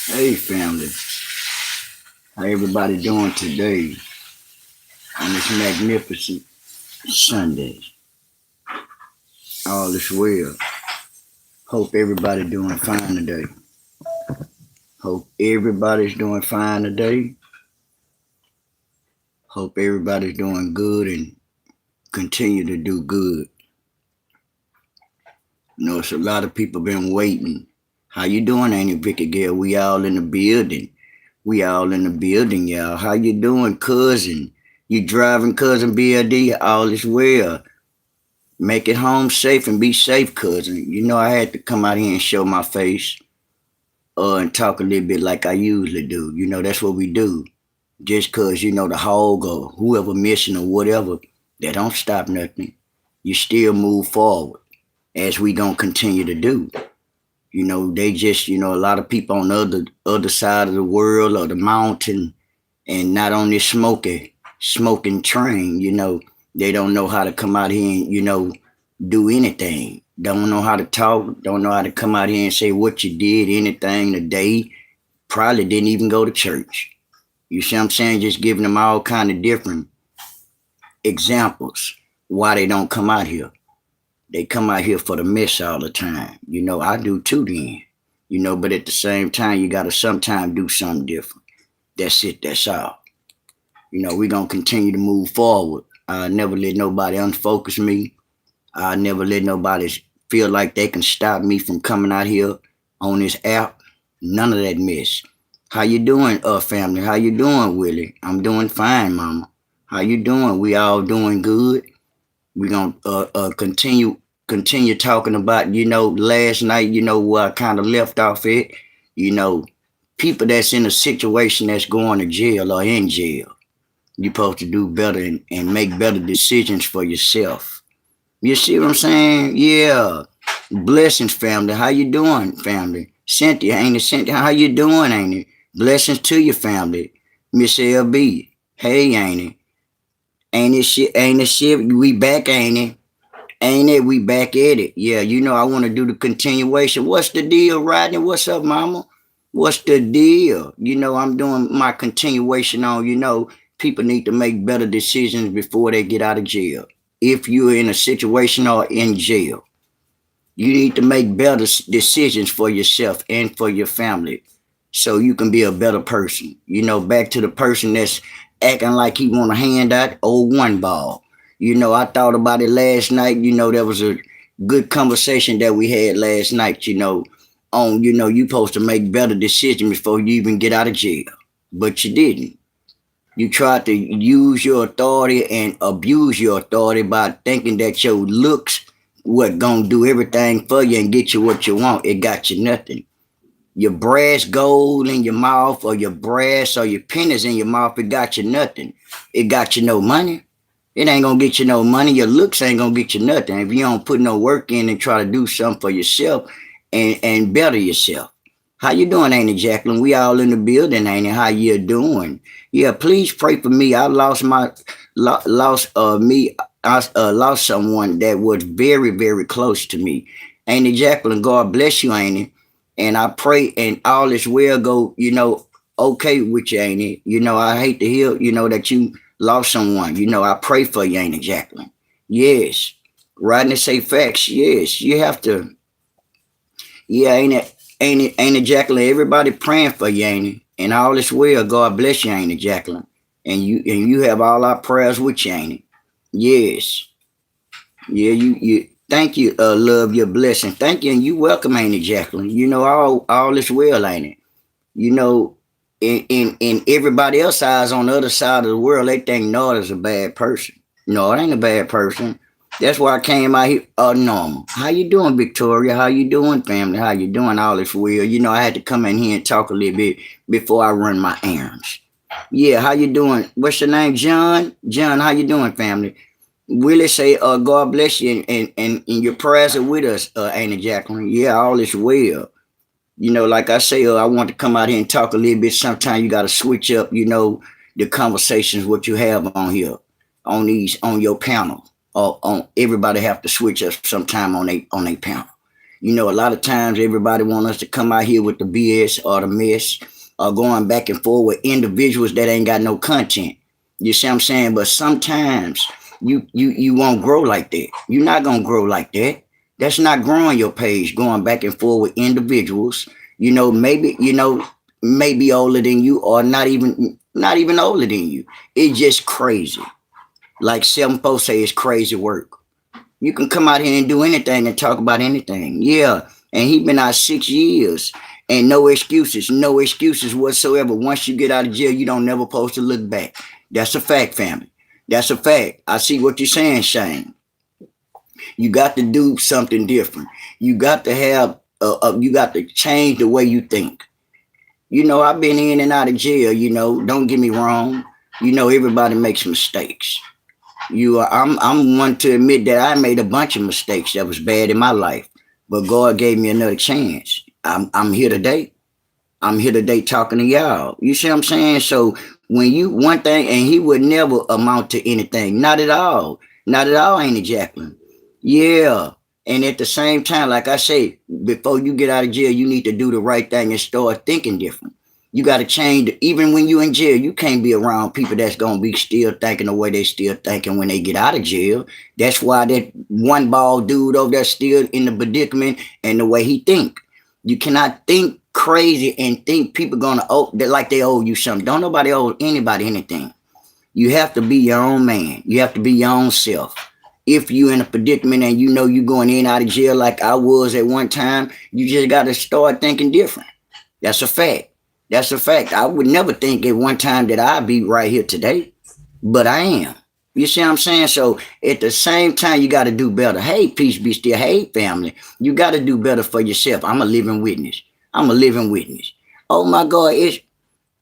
Hey family, how everybody doing today on this magnificent Sunday? All is well. Hope everybody doing fine today. Hope everybody's doing fine today. Hope everybody's doing good and continue to do good. You know, it's a lot of people been waiting. How you doing, Auntie Vicky Girl? We all in the building. We all in the building, y'all. How you doing, cousin? You driving, cousin BLD? All is well. Make it home safe and be safe, cousin. You know I had to come out here and show my face, and talk a little bit like I usually do. You know that's what we do. Just cause you know the hog or whoever missing or whatever, that don't stop nothing. You still move forward as we gonna continue to do. You know they just a lot of people on the other side of the world or the mountain and not on this smoking train. They don't know how to come out here and do anything. Don't know how to talk. Don't know how to come out here and say what you did, anything today. Probably didn't even go to church. You see what I'm saying? Just giving them all kind of different examples why they don't come out here. They come out here for the mess all the time. I do too then. But at the same time, you gotta sometimes do something different. That's it, that's all. We're gonna continue to move forward. I never let nobody unfocus me. I never let nobody feel like they can stop me from coming out here on this app. None of that mess. How you doing, family? How you doing, Willie? I'm doing fine, mama. How you doing? We all doing good. We gonna continue talking about, last night, where I kind of left off it. You know, People that's in a situation that's going to jail or in jail. You're supposed to do better and make better decisions for yourself. You see what I'm saying? Yeah. Blessings, family. How you doing, family? Cynthia, ain't it, Cynthia? How you doing, ain't it? Blessings to your family. Miss LB. Hey, ain't it? Ain't it shit? Ain't it shit? We back, ain't it? Ain't it? We back at it. Yeah, I want to do the continuation. What's the deal, Rodney? What's up, mama? What's the deal? I'm doing my continuation on, people need to make better decisions before they get out of jail. If you're in a situation or in jail, you need to make better decisions for yourself and for your family so you can be a better person. Back to the person that's acting like he want a handout or one ball. I thought about it last night. There was a good conversation that we had last night, on, you supposed to make better decisions before you even get out of jail. But you didn't. You tried to use your authority and abuse your authority by thinking that your looks what gonna do everything for you and get you what you want. It got you nothing. Your brass gold in your mouth or your brass or your pennies in your mouth, it got you nothing. It got you no money. It ain't gonna get you no money. Your looks ain't gonna get you nothing. If you don't put no work in and try to do something for yourself and better yourself. How you doing, Ain't it, Jacqueline? We all in the building, ain't it? How you doing? Yeah, please pray for me. I lost I lost someone that was very, very close to me. Ain't it, Jacqueline? God bless you, ain't it? And I pray and all is well go, okay with you, ain't it? I hate to hear, that you lost someone. I pray for you, ain't it, Jacqueline? Yes. Rodney say facts. Yes, you have to. Yeah, ain't it, Jacqueline? Everybody praying for you, ain't it? And all is well. God bless you, ain't it, Jacqueline? And you have all our prayers with you, ain't it? Yes. Yeah, you thank you, love your blessing. Thank you, and you welcome, ain't it, Jacqueline? All is well, ain't it? You know, in everybody else's eyes on the other side of the world, they think Nord is a bad person. No, it ain't a bad person. That's why I came out here normal. How you doing, Victoria? How you doing, family? How you doing? All is well. I had to come in here and talk a little bit before I run my errands. Yeah, how you doing? What's your name? John? John, how you doing, family? Willie say, God bless you, and your prayers are with us, Annie Jacqueline. Yeah, all is well. Like I say, I want to come out here and talk a little bit. Sometimes you got to switch up, the conversations what you have on here, on your panel. Or on everybody have to switch up sometime on a panel. You know, a lot of times everybody want us to come out here with the BS or the mess or going back and forth with individuals that ain't got no content. You see what I'm saying? But sometimes you won't grow like that. You're not gonna grow like that. That's not growing your page, going back and forth with individuals. Maybe older than you or not even older than you. It's just crazy. Like some folks say, it's crazy work. You can come out here and do anything and talk about anything. Yeah. And he been out 6 years and no excuses whatsoever. Once you get out of jail, you don't never supposed to look back. That's a fact, family. That's a fact. I see what you're saying, Shane. You got to do something different. You got to have, you got to change the way you think. You know, I've been in and out of jail, don't get me wrong. Everybody makes mistakes. I'm one to admit that I made a bunch of mistakes that was bad in my life, but God gave me another chance. I'm here today. I'm here today talking to y'all. You see what I'm saying? So when one thing, and he would never amount to anything. Not at all. Not at all, ain't it, Jacqueline? Yeah. And at the same time, like I say, before you get out of jail, you need to do the right thing and start thinking different. You got to change. Even when you're in jail, you can't be around people that's going to be still thinking the way they still thinking when they get out of jail. That's why that one bald dude over there still in the predicament and the way he think. You cannot think crazy and think people going to owe like they owe you something. Don't nobody owe anybody anything. You have to be your own man. You have to be your own self. If you in a predicament and you going in and out of jail like I was at one time, you just got to start thinking different. That's a fact. That's a fact. I would never think at one time that I'd be right here today, but I am. You see what I'm saying? So at the same time, you got to do better. Hey, peace be still. Hey, family, you got to do better for yourself. I'm a living witness. I'm a living witness. Oh my God,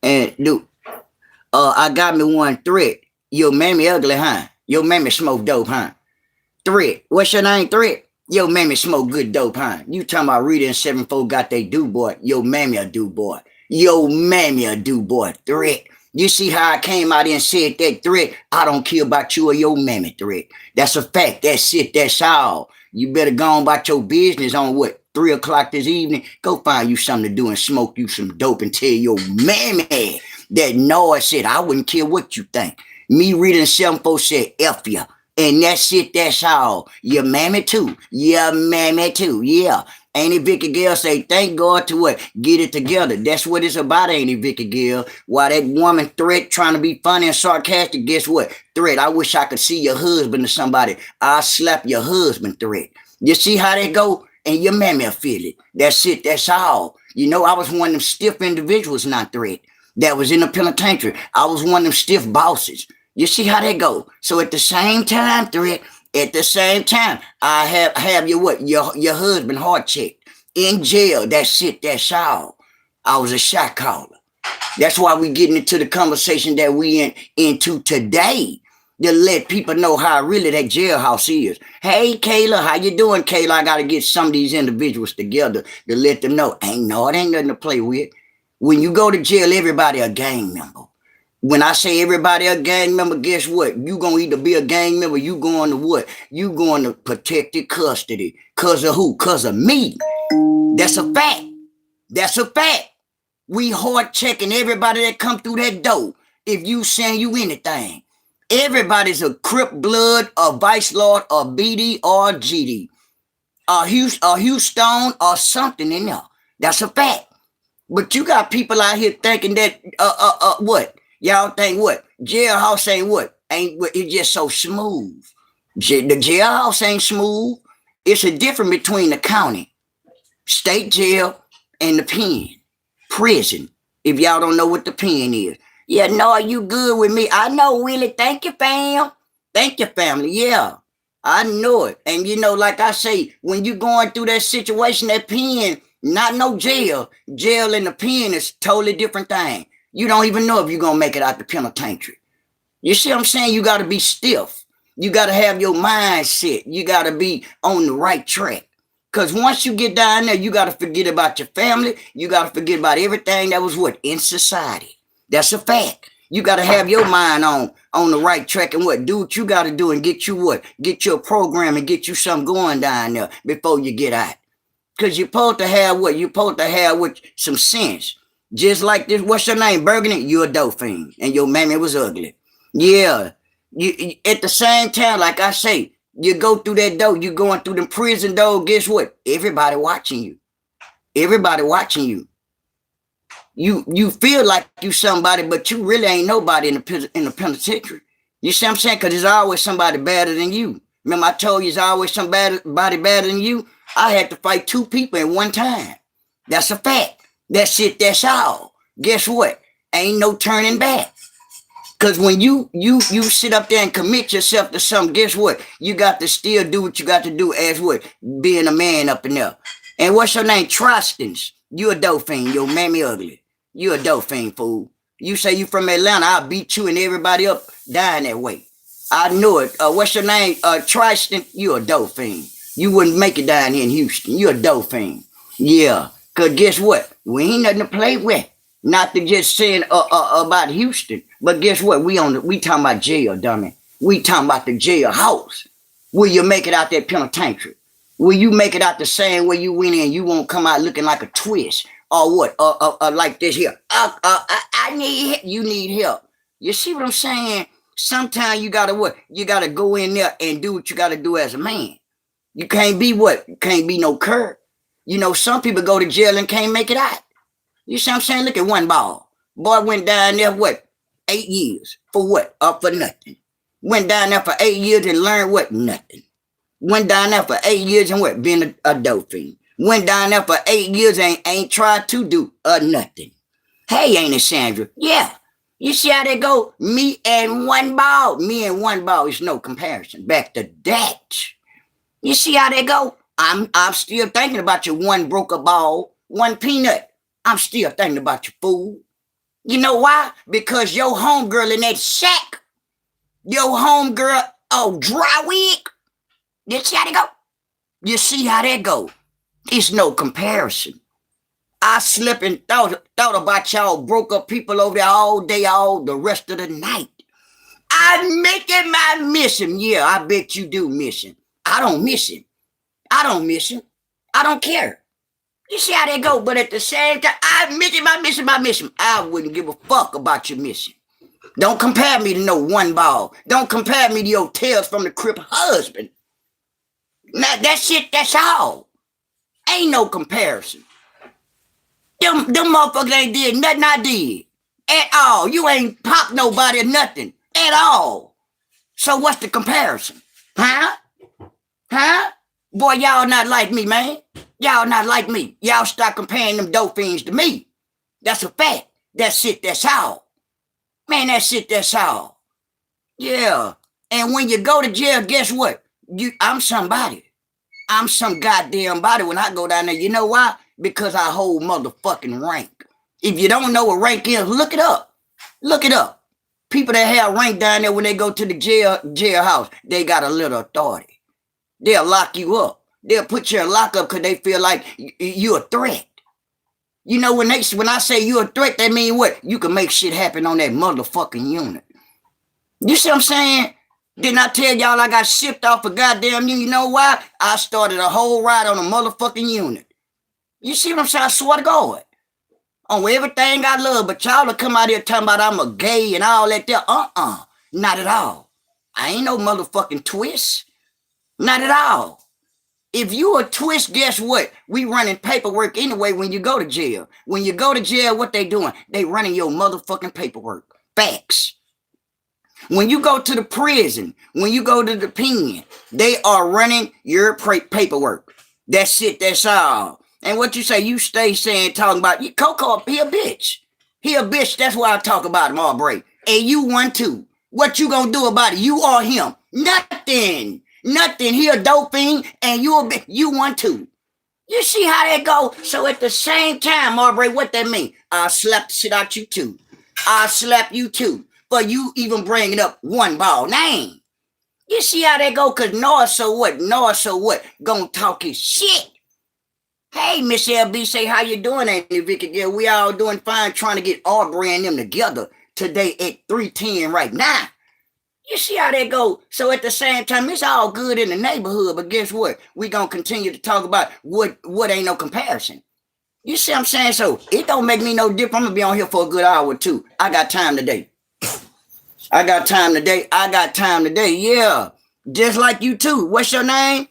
I got me one threat. Yo, mammy ugly, huh? Yo, mammy smoke dope, huh? Threat. What's your name, Threat? Yo, mammy smoke good dope, huh? You talking about Rita and 7-4 got they do, boy. Yo, mammy a do, boy. Yo, mammy a do, boy. Threat. You see how I came out and said that, Threat? I don't care about you or your mammy, Threat. That's a fact. That's it. That's all. You better go on about your business on what? 3 o'clock this evening? Go find you something to do and smoke you some dope and tell your mammy that no, I said, I wouldn't care what you think. Me, Rita and 7-4 said, F ya. And that's it, that's all. Your mammy too. Your mammy too. Yeah. Ain't it Vicky Gale say, thank God to what? Get it together. That's what it's about, ain't it, Vicky Gale? While that woman Threat trying to be funny and sarcastic, guess what? Threat, I wish I could see your husband or somebody. I'll slap your husband, Threat. You see how they go? And your mammy will feel it. That's it, that's all. I was one of them stiff individuals, not Threat, that was in the penitentiary. I was one of them stiff bosses. You see how they go? So at the same time, Threat, at the same time, I have your husband heart checked in jail. That's it. That's all. I was a shot caller. That's why we getting into the conversation that we into today to let people know how really that jailhouse is. Hey, Kayla, how you doing, Kayla? I got to get some of these individuals together to let them know. It ain't nothing to play with. When you go to jail, everybody a gang member. When I say everybody a gang member, guess what? You gonna either be a gang member, you going to what? You going to protected custody. Cause of who? Cause of me. That's a fact. That's a fact. We hard checking everybody that come through that door. If you saying you anything. Everybody's a Crip Blood, a Vice Lord, a BD, or GD. A Houston, or something in there. That's a fact. But you got people out here thinking that, what? Y'all think what? Jailhouse ain't what? It's just so smooth. The jailhouse ain't smooth. It's a difference between the county, state jail, and the pen. Prison. If y'all don't know what the pen is. Yeah, no, you good with me. I know, Willie. Thank you, fam. Thank you, family. Yeah, I know it. And like I say, when you going through that situation, that pen, not no jail. Jail and the pen is totally different thing. You don't even know if you're going to make it out the penitentiary. You see what I'm saying? You got to be stiff. You got to have your mind set. You got to be on the right track. Because once you get down there, you got to forget about your family. You got to forget about everything that was what? In society. That's a fact. You got to have your mind on the right track and what? Do what you got to do and get you what? Get your program and get you something going down there before you get out. Because you're supposed to have what? You're supposed to have with some sense. Just like this, what's your name? Burgundy? You a dope fiend. And your mammy was ugly. Yeah. You at the same time, like I say, you go through that door, you going through the prison door, guess what? Everybody watching you. Everybody watching you. You feel like you somebody, but you really ain't nobody in the penitentiary. You see what I'm saying? Because there's always somebody better than you. Remember I told you there's always somebody better than you? I had to fight 2 people at one time. That's a fact. That's it, that's all. Guess what? Ain't no turning back. Because when you sit up there and commit yourself to something, guess what? You got to still do what you got to do as what? Being a man up in there. And what's your name? Trostens. You a dope fiend. Your mammy ugly. You a dope fiend, fool. You say you from Atlanta, I'll beat you and everybody up dying that way. I knew it. What's your name? Tristan, you a dope fiend. You wouldn't make it down here in Houston. You a dope fiend. Yeah. Because guess what? We ain't nothing to play with. Not to just saying about Houston. But guess what? We talking about jail, dummy. We talking about the jailhouse. Will you make it out that penitentiary? Will you make it out the same way you went in? You won't come out looking like a twist. Or what? Like this here. I need help. You need help. You see what I'm saying? Sometimes you gotta what? You gotta go in there and do what you gotta do as a man. You can't be what? You can't be no cur. You know, some people go to jail and can't make it out. You see what I'm saying? Look at one ball. Boy went down there, what? 8 years. For what? For nothing. Went down there for 8 years and learned what? Nothing. Went down there for 8 years and what? Being a dope fiend. Went down there for 8 years and ain't tried to do nothing. Hey, ain't it, Sandra? Yeah. You see how they go? Me and one ball. Me and one ball is no comparison. Back to that. You see how they go? I'm still thinking about your one broke a ball, one peanut. I'm still thinking about your fool. You know why? Because your homegirl in that shack, your homegirl, dry wig. You see how they go? You see how that go? It's no comparison. I slept and thought about y'all broke up people over there all day, all the rest of the night. I'm making my mission. Yeah, I bet you do miss him. I don't miss him. I don't miss him. I don't care. You see how they go? But at the same time, I'm missing my mission. I wouldn't give a fuck about your mission. Don't compare me to no one ball. Don't compare me to your Tales from the Crypt husband. Now, that's it. That's all. Ain't no comparison. Them motherfuckers ain't did nothing I did. At all. You ain't popped nobody or nothing. At all. So what's the comparison? Huh? Huh? Boy, y'all not like me, man. Y'all not like me. Y'all start comparing them dope fiends to me. That's a fact. That's it. That's all. Man, that's it. That's all. Yeah. And when you go to jail, guess what? I'm somebody. I'm some goddamn body when I go down there. You know why? Because I hold motherfucking rank. If you don't know what rank is, look it up. Look it up. People that have rank down there when they go to the jailhouse, they got a little authority. They'll lock you up. They'll put you in lockup because they feel like you're a threat. You know, when I say you're a threat, that mean what? You can make shit happen on that motherfucking unit. You see what I'm saying? Didn't I tell y'all I got shipped off a goddamn unit? You know why? I started a whole ride on a motherfucking unit. You see what I'm saying? I swear to God. On everything I love, but y'all will come out here talking about I'm a gay and all that there. Not at all. I ain't no motherfucking twist. Not at all. If you a twist, guess what? We running paperwork anyway when you go to jail. When you go to jail, what they doing? They running your motherfucking paperwork. Facts. When you go to the prison, when you go to the pen, they are running your paperwork. That's it. That's all. And what you say, you stay saying, talking about, Coco, he a bitch. He a bitch. That's why I talk about him, Aubrey. And you one too. What you gonna do about it? You or him? Nothing. Nothing. He a dope fiend and you a bitch. You one too. You see how that go? So at the same time, Aubrey, what that mean? I'll slap the shit out you too. I'll slap you too. For you even bringing up one ball name. You see how that go? Cause Noah so what? Gonna talk his shit. Hey, Miss LB, say how you doing, Auntie Vicky? Yeah, we all doing fine trying to get Aubrey and them together today at 3:10 right now. You see how that go? So at the same time, it's all good in the neighborhood, but guess what? We gonna continue to talk about what ain't no comparison. You see what I'm saying? So it don't make me no different. I'm gonna be on here for a good hour or two. I got time today. I got time today. I got time today. Yeah. Just like you too. What's your name?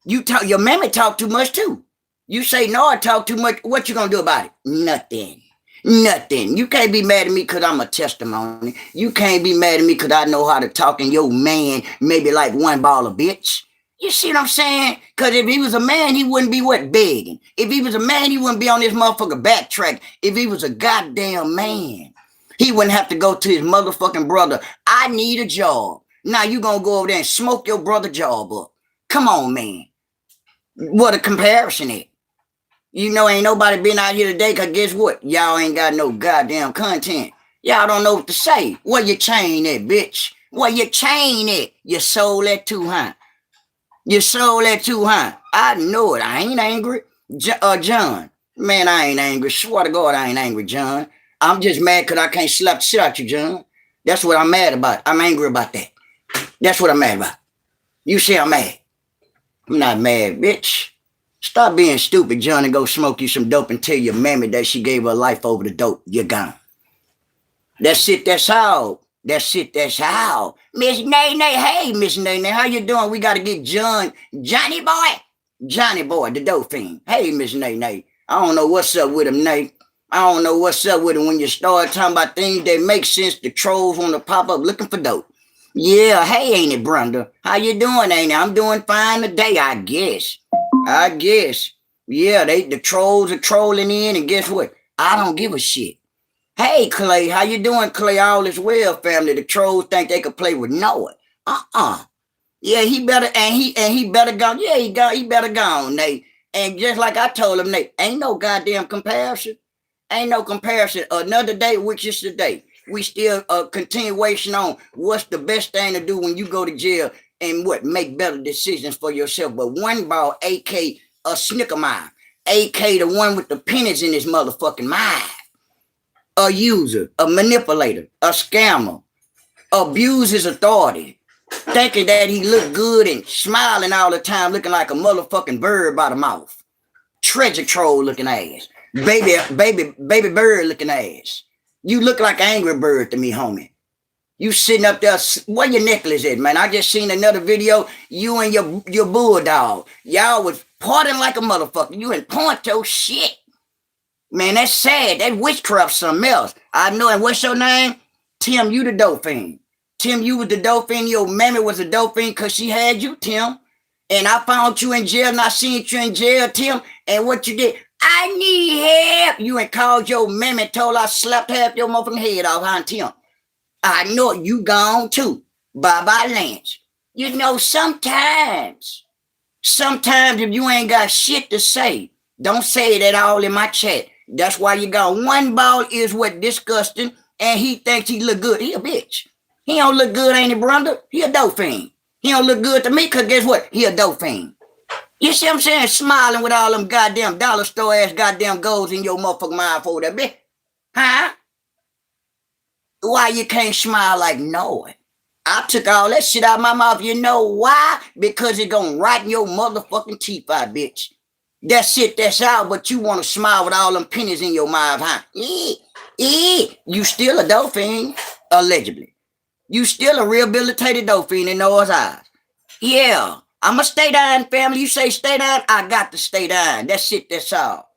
You talk your mammy talk too much too. You say no, I talk too much. What you gonna do about it? Nothing. Nothing. You can't be mad at me because I'm a testimony. You can't be mad at me because I know how to talk and your man maybe like one ball of bitch. You see what I'm saying? Because if he was a man, he wouldn't be what begging. If he was a man, he wouldn't be on this motherfucker backtrack. If he was a goddamn man, he wouldn't have to go to his motherfucking brother. I need a job. Now you gonna go over there and smoke your brother job up. Come on, man. What a comparison is. You know, ain't nobody been out here today because guess what? Y'all ain't got no goddamn content. Y'all don't know what to say. Where your chain at, bitch? Where your chain at? You sold that too, huh? You sold that too, huh? I know it. I ain't angry. John. Man, I ain't angry. Swear to God, I ain't angry, John. I'm just mad because I can't slap the shit out you, John. That's what I'm mad about. I'm angry about that. That's what I'm mad about. You say I'm mad. I'm not mad, bitch. Stop being stupid, John, and go smoke you some dope and tell your mammy that she gave her life over the dope. You're gone. That's it, that's all. That's it, that's all. Miss Nene, hey, Miss Nene, how you doing? We got to get Johnny Boy, the dope fiend. Hey, Miss Nene. I don't know what's up with him, Nate. I don't know what's up with him when you start talking about things that make sense. The trolls want to pop up looking for dope. Yeah, hey, ain't it, Brenda? How you doing, ain't it? I'm doing fine today, I guess. Yeah, the trolls are trolling in, and guess what? I don't give a shit. Hey, Clay, how you doing, Clay? All is well, family. The trolls think they could play with Noah. Yeah, he better, and he better go. Yeah, he better go, Nate. And just like I told him, Nate, ain't no goddamn comparison. Ain't no comparison. Another day, which is today. We still a continuation on what's the best thing to do when you go to jail and what make better decisions for yourself. But one ball, AK a snicker mind, AK the one with the pennies in his motherfucking mind, a user, a manipulator, a scammer, abuse his authority, thinking that he look good and smiling all the time, looking like a motherfucking bird by the mouth, treasure troll looking ass, baby bird looking ass. You look like an angry bird to me, homie. You sitting up there, where your necklace at, man? I just seen another video, you and your bulldog. Y'all was partying like a motherfucker. You in Ponto shit. Man, that's sad. That witchcraft something else. I know, and what's your name? Tim, you the dope fiend. Tim, you was the dope fiend. Your mammy was a dope fiend because she had you, Tim. And I found you in jail and I seen you in jail, Tim. And what you did? I need help. You ain't called your mammy, told I slapped half your motherfucking head off, huh, Tim? I know you gone too. Bye-bye, Lance. You know, sometimes if you ain't got shit to say, don't say it at all in my chat. That's why you got one ball is what disgusting, and he thinks he look good. He a bitch. He don't look good, ain't he, Brenda? He a dope fiend. He don't look good to me, because guess what? He a dope fiend. You see what I'm saying? Smiling with all them goddamn dollar store ass goddamn goals in your motherfucking mind for that bitch. Huh? Why you can't smile like Noah? I took all that shit out of my mouth. You know why? Because it gonna rot your motherfucking teeth out, bitch. That's it, that's all, but you want to smile with all them pennies in your mouth, huh? You still a dope fiend, allegedly. You still a rehabilitated dope fiend in Noah's eyes. Yeah, I'm a stay down family. You say stay down, I got to stay down. That's it, that's all.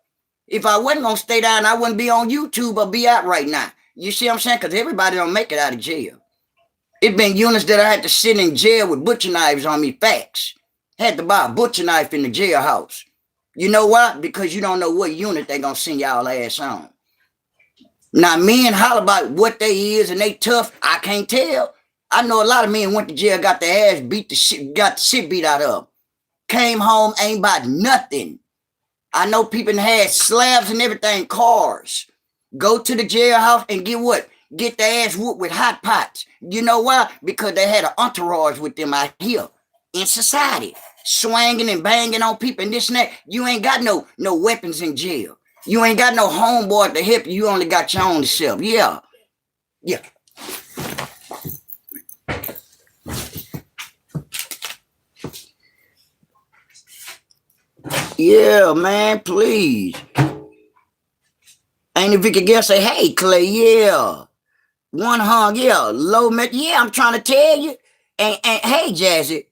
If I wasn't gonna stay down, I wouldn't be on YouTube or be out right now. You see what I'm saying? Because everybody don't make it out of jail. It been units that I had to sit in jail with butcher knives on me, facts. Had to buy a butcher knife in the jailhouse. You know why? Because you don't know what unit they gonna send y'all ass on. Now, men holler about what they is and they tough. I can't tell. I know a lot of men went to jail, got their ass beat, got the shit beat out of them. Came home, ain't about nothing. I know people had slabs and everything, cars. Go to the jailhouse and get what? Get their ass whooped with hot pots. You know why? Because they had an entourage with them out here in society. Swanging and banging on people and this and that. You ain't got no weapons in jail. You ain't got no homeboy to help you. You only got your own self. Yeah. Yeah, man, please. Ain't if you could guess say, hey, Clay, yeah. One hung, yeah. Low met, yeah, I'm trying to tell you. And hey, Jazzy.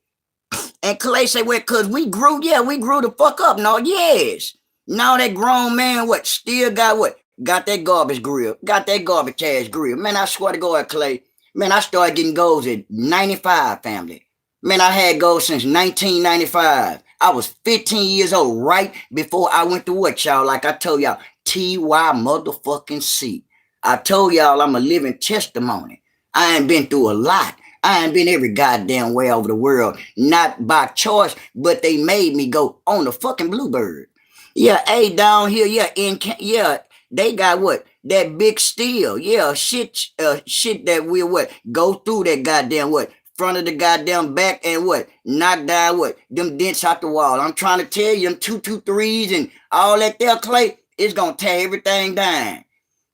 And Clay say, well, cause we grew, yeah, we grew the fuck up. No, yes. Now that grown man, what, still got what? Got that garbage grill. Got that garbage ass grill. Man, I swear to God, Clay. Man, I started getting goals at 95, family. Man, I had goals since 1995. I was 15 years old right before I went to what, y'all? Like I told y'all, TY motherfucking C. I told y'all I'm a living testimony. I ain't been through a lot. I ain't been every goddamn way over the world, not by choice, but they made me go on the fucking Bluebird. Yeah, hey, down here, yeah, they got what? That big steel. Yeah, shit that will what? Go through that goddamn what? Front of the goddamn back and what? Knock down what? Them dents out the wall. I'm trying to tell you, them 223s and all that there, Clay, it's gonna tear everything down.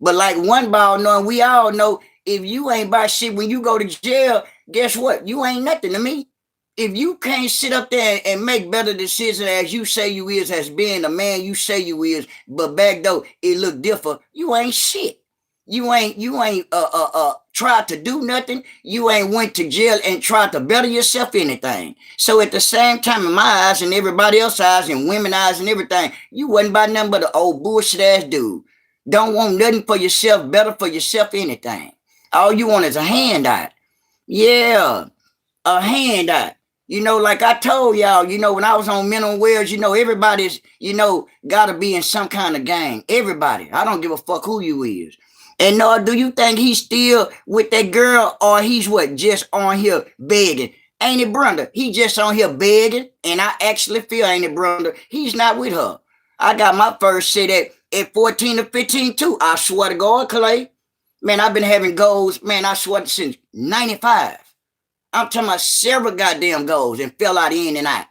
But like one ball knowing, we all know if you ain't buy shit when you go to jail, guess what? You ain't nothing to me. If you can't sit up there and make better decisions as you say you is, as being the man you say you is, but back though it look different, you ain't shit. You ain't tried to do nothing. You ain't went to jail and tried to better yourself anything. So at the same time, in my eyes and everybody else's eyes and women's eyes and everything, you wasn't by nothing but an old bullshit ass dude. Don't want nothing for yourself, better for yourself, anything. All you want is a handout. Yeah, a handout. Like I told y'all, when I was on mental wells, everybody's, gotta be in some kind of gang. Everybody. I don't give a fuck who you is. And no, do you think he's still with that girl or he's what, just on here begging? Ain't it Brenda? He just on here begging, and I actually feel, ain't it Brenda? He's not with her. I got my first set at 14 or 15 too. I swear to God, Clay. Man, I've been having goals, man, I swear since 95. I'm talking about several goddamn goals and fell out in and out.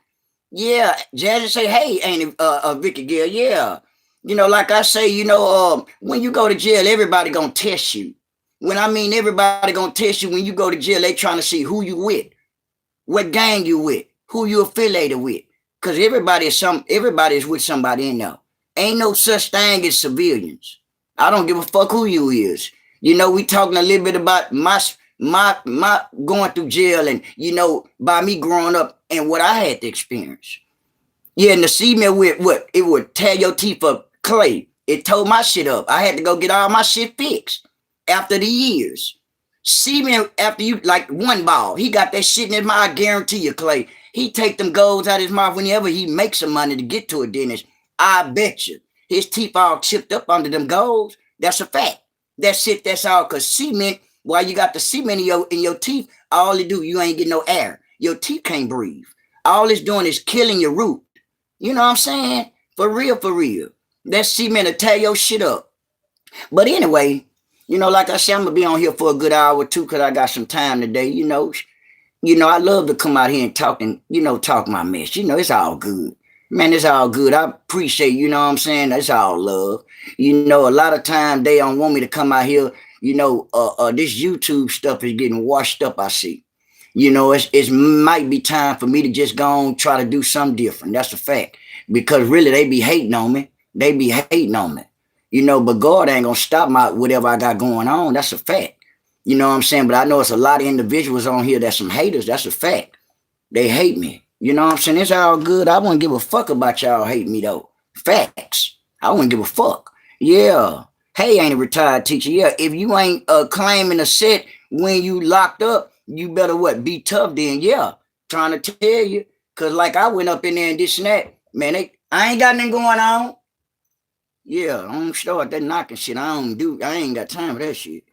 Yeah, Jazzy say, hey, ain't it Vicky Gill? Yeah. Like I say, when you go to jail, everybody gonna test you. When I mean everybody gonna test you, when you go to jail, they trying to see who you with, what gang you with, who you affiliated with. Cause everybody is with somebody in there. Ain't no such thing as civilians. I don't give a fuck who you is. We talking a little bit about my going through jail and by me growing up and what I had to experience. Yeah, and to see me with what it would tear your teeth up, Clay. It tore my shit up. I had to go get all my shit fixed after the years. See me after you like one ball. He got that shit in his mouth. I guarantee you, Clay. He take them golds out of his mouth whenever he makes some money to get to a dentist. I bet you his teeth all chipped up under them golds. That's a fact. That's it. That's all. Cause cement, while you got the cement in your teeth, all it do, you ain't get no air. Your teeth can't breathe. All it's doing is killing your root. You know what I'm saying? For real, for real. That cement will tear your shit up. But anyway, like I said, I'm gonna be on here for a good hour or two because I got some time today. I love to come out here and talk my mess. It's all good. Man, it's all good. I appreciate, what I'm saying? It's all love. A lot of time they don't want me to come out here. This YouTube stuff is getting washed up, I see. It might be time for me to just go on try to do something different. That's a fact. Because really they be hating on me. They be hating on me. But God ain't gonna stop my whatever I got going on. That's a fact. You know what I'm saying? But I know it's a lot of individuals on here that's some haters. That's a fact. They hate me. You know what I'm saying? It's all good. I wouldn't give a fuck about y'all hating me though. Facts. I wouldn't give a fuck. Yeah. Hey, ain't a retired teacher. Yeah. If you ain't claiming a set when you locked up, you better what? Be tough then. Yeah. Trying to tell you. Cause like I went up in there and this and that. Man, I ain't got nothing going on. Yeah, I don't start that knocking shit. I ain't got time for that shit.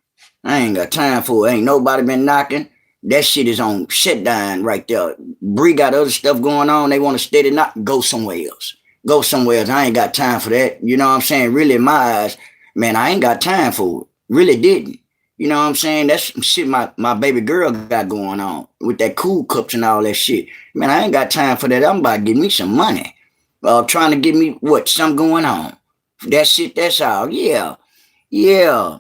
I ain't got time for it. Ain't nobody been knocking. That shit is on shut down right there. Bree got other stuff going on. They want to steady knock. Go somewhere else. Go somewhere else. I ain't got time for that. You know what I'm saying? Really, in my eyes, man, I ain't got time for it. Really didn't. You know what I'm saying? That's some shit my baby girl got going on with that cool cups and all that shit. Man, I ain't got time for that. I'm about to get me some money. Trying to get me what? Something going on. That shit, that's all. Yeah. Yeah.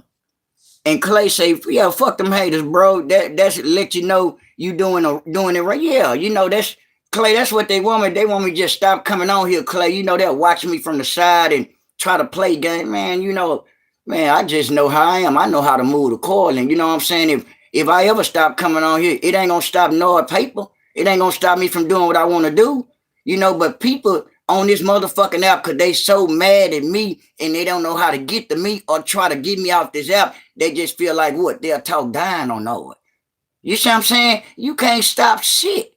And Clay say, yeah, fuck them haters, bro. That's let you know you doing it right. Yeah, that's Clay, that's what they want me. They want me to just stop coming on here, Clay. You know, they'll watch me from the side and try to play game. Man, you know, man, I just know how I am. I know how to move the coil. And you know what I'm saying? If I ever stop coming on here, it ain't gonna stop Noah Paper. It ain't gonna stop me from doing what I want to do. You know, but people on this motherfucking app, cause they so mad at me and they don't know how to get to me or try to get me off this app, they just feel like what? They'll talk down on Noah. You see what I'm saying? You can't stop shit.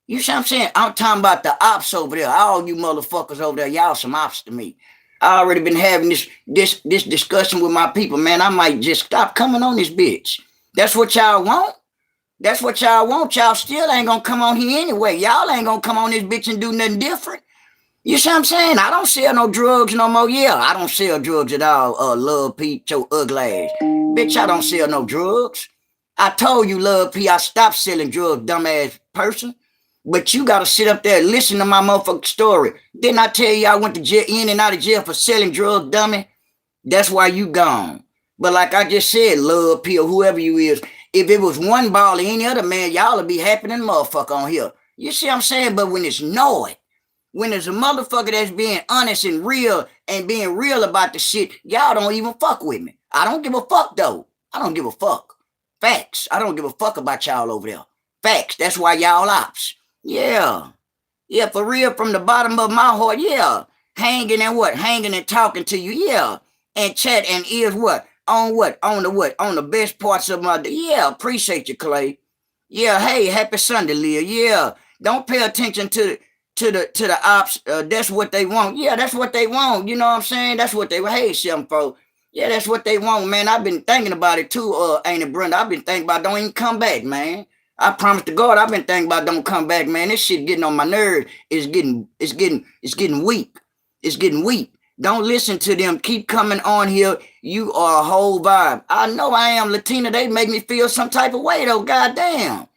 You see what I'm saying? I'm talking about the ops over there. All you motherfuckers over there, y'all some ops to me. I already been having this discussion with my people, man. I might just stop coming on this bitch. That's what y'all want. That's what y'all want. Y'all still ain't gonna come on here anyway. Y'all ain't gonna come on this bitch and do nothing different. You see what I'm saying? I don't sell no drugs no more. Yeah, I don't sell drugs at all. Love Pete, your ugly ass. Bitch, I don't sell no drugs. I told you, Love P, I stopped selling drugs, dumbass person. But you gotta sit up there and listen to my motherfucking story. Didn't I tell you I went to jail, in and out of jail for selling drugs, dummy? That's why you gone. But like I just said, Love P or whoever you is, if it was one ball or any other man, y'all would be happy than motherfucker on here. You see what I'm saying? But when it's Noah, when there's a motherfucker that's being honest and real about the shit, y'all don't even fuck with me. I don't give a fuck though. I don't give a fuck. Facts. I don't give a fuck about y'all over there. Facts. That's why y'all ops. Yeah. Yeah, for real, from the bottom of my heart, yeah. Hanging and what? Hanging and talking to you, yeah. And chat and ears what? On what? On the what? On the best parts of my day. Yeah, appreciate you, Clay. Yeah, hey, happy Sunday, Leah. Yeah. Don't pay attention to the ops. That's what they want. Yeah, that's what they want. You know what I'm saying? That's what they want. Hey, 7-4. Yeah, that's what they want, man. I've been thinking about it too, ain't it, Brenda? I've been thinking about don't even come back, man. I promise to God, I've been thinking about don't come back, man. This shit getting on my nerves. It's getting weak. It's getting weak. Don't listen to them. Keep coming on here. You are a whole vibe. I know I am Latina. They make me feel some type of way though. Goddamn.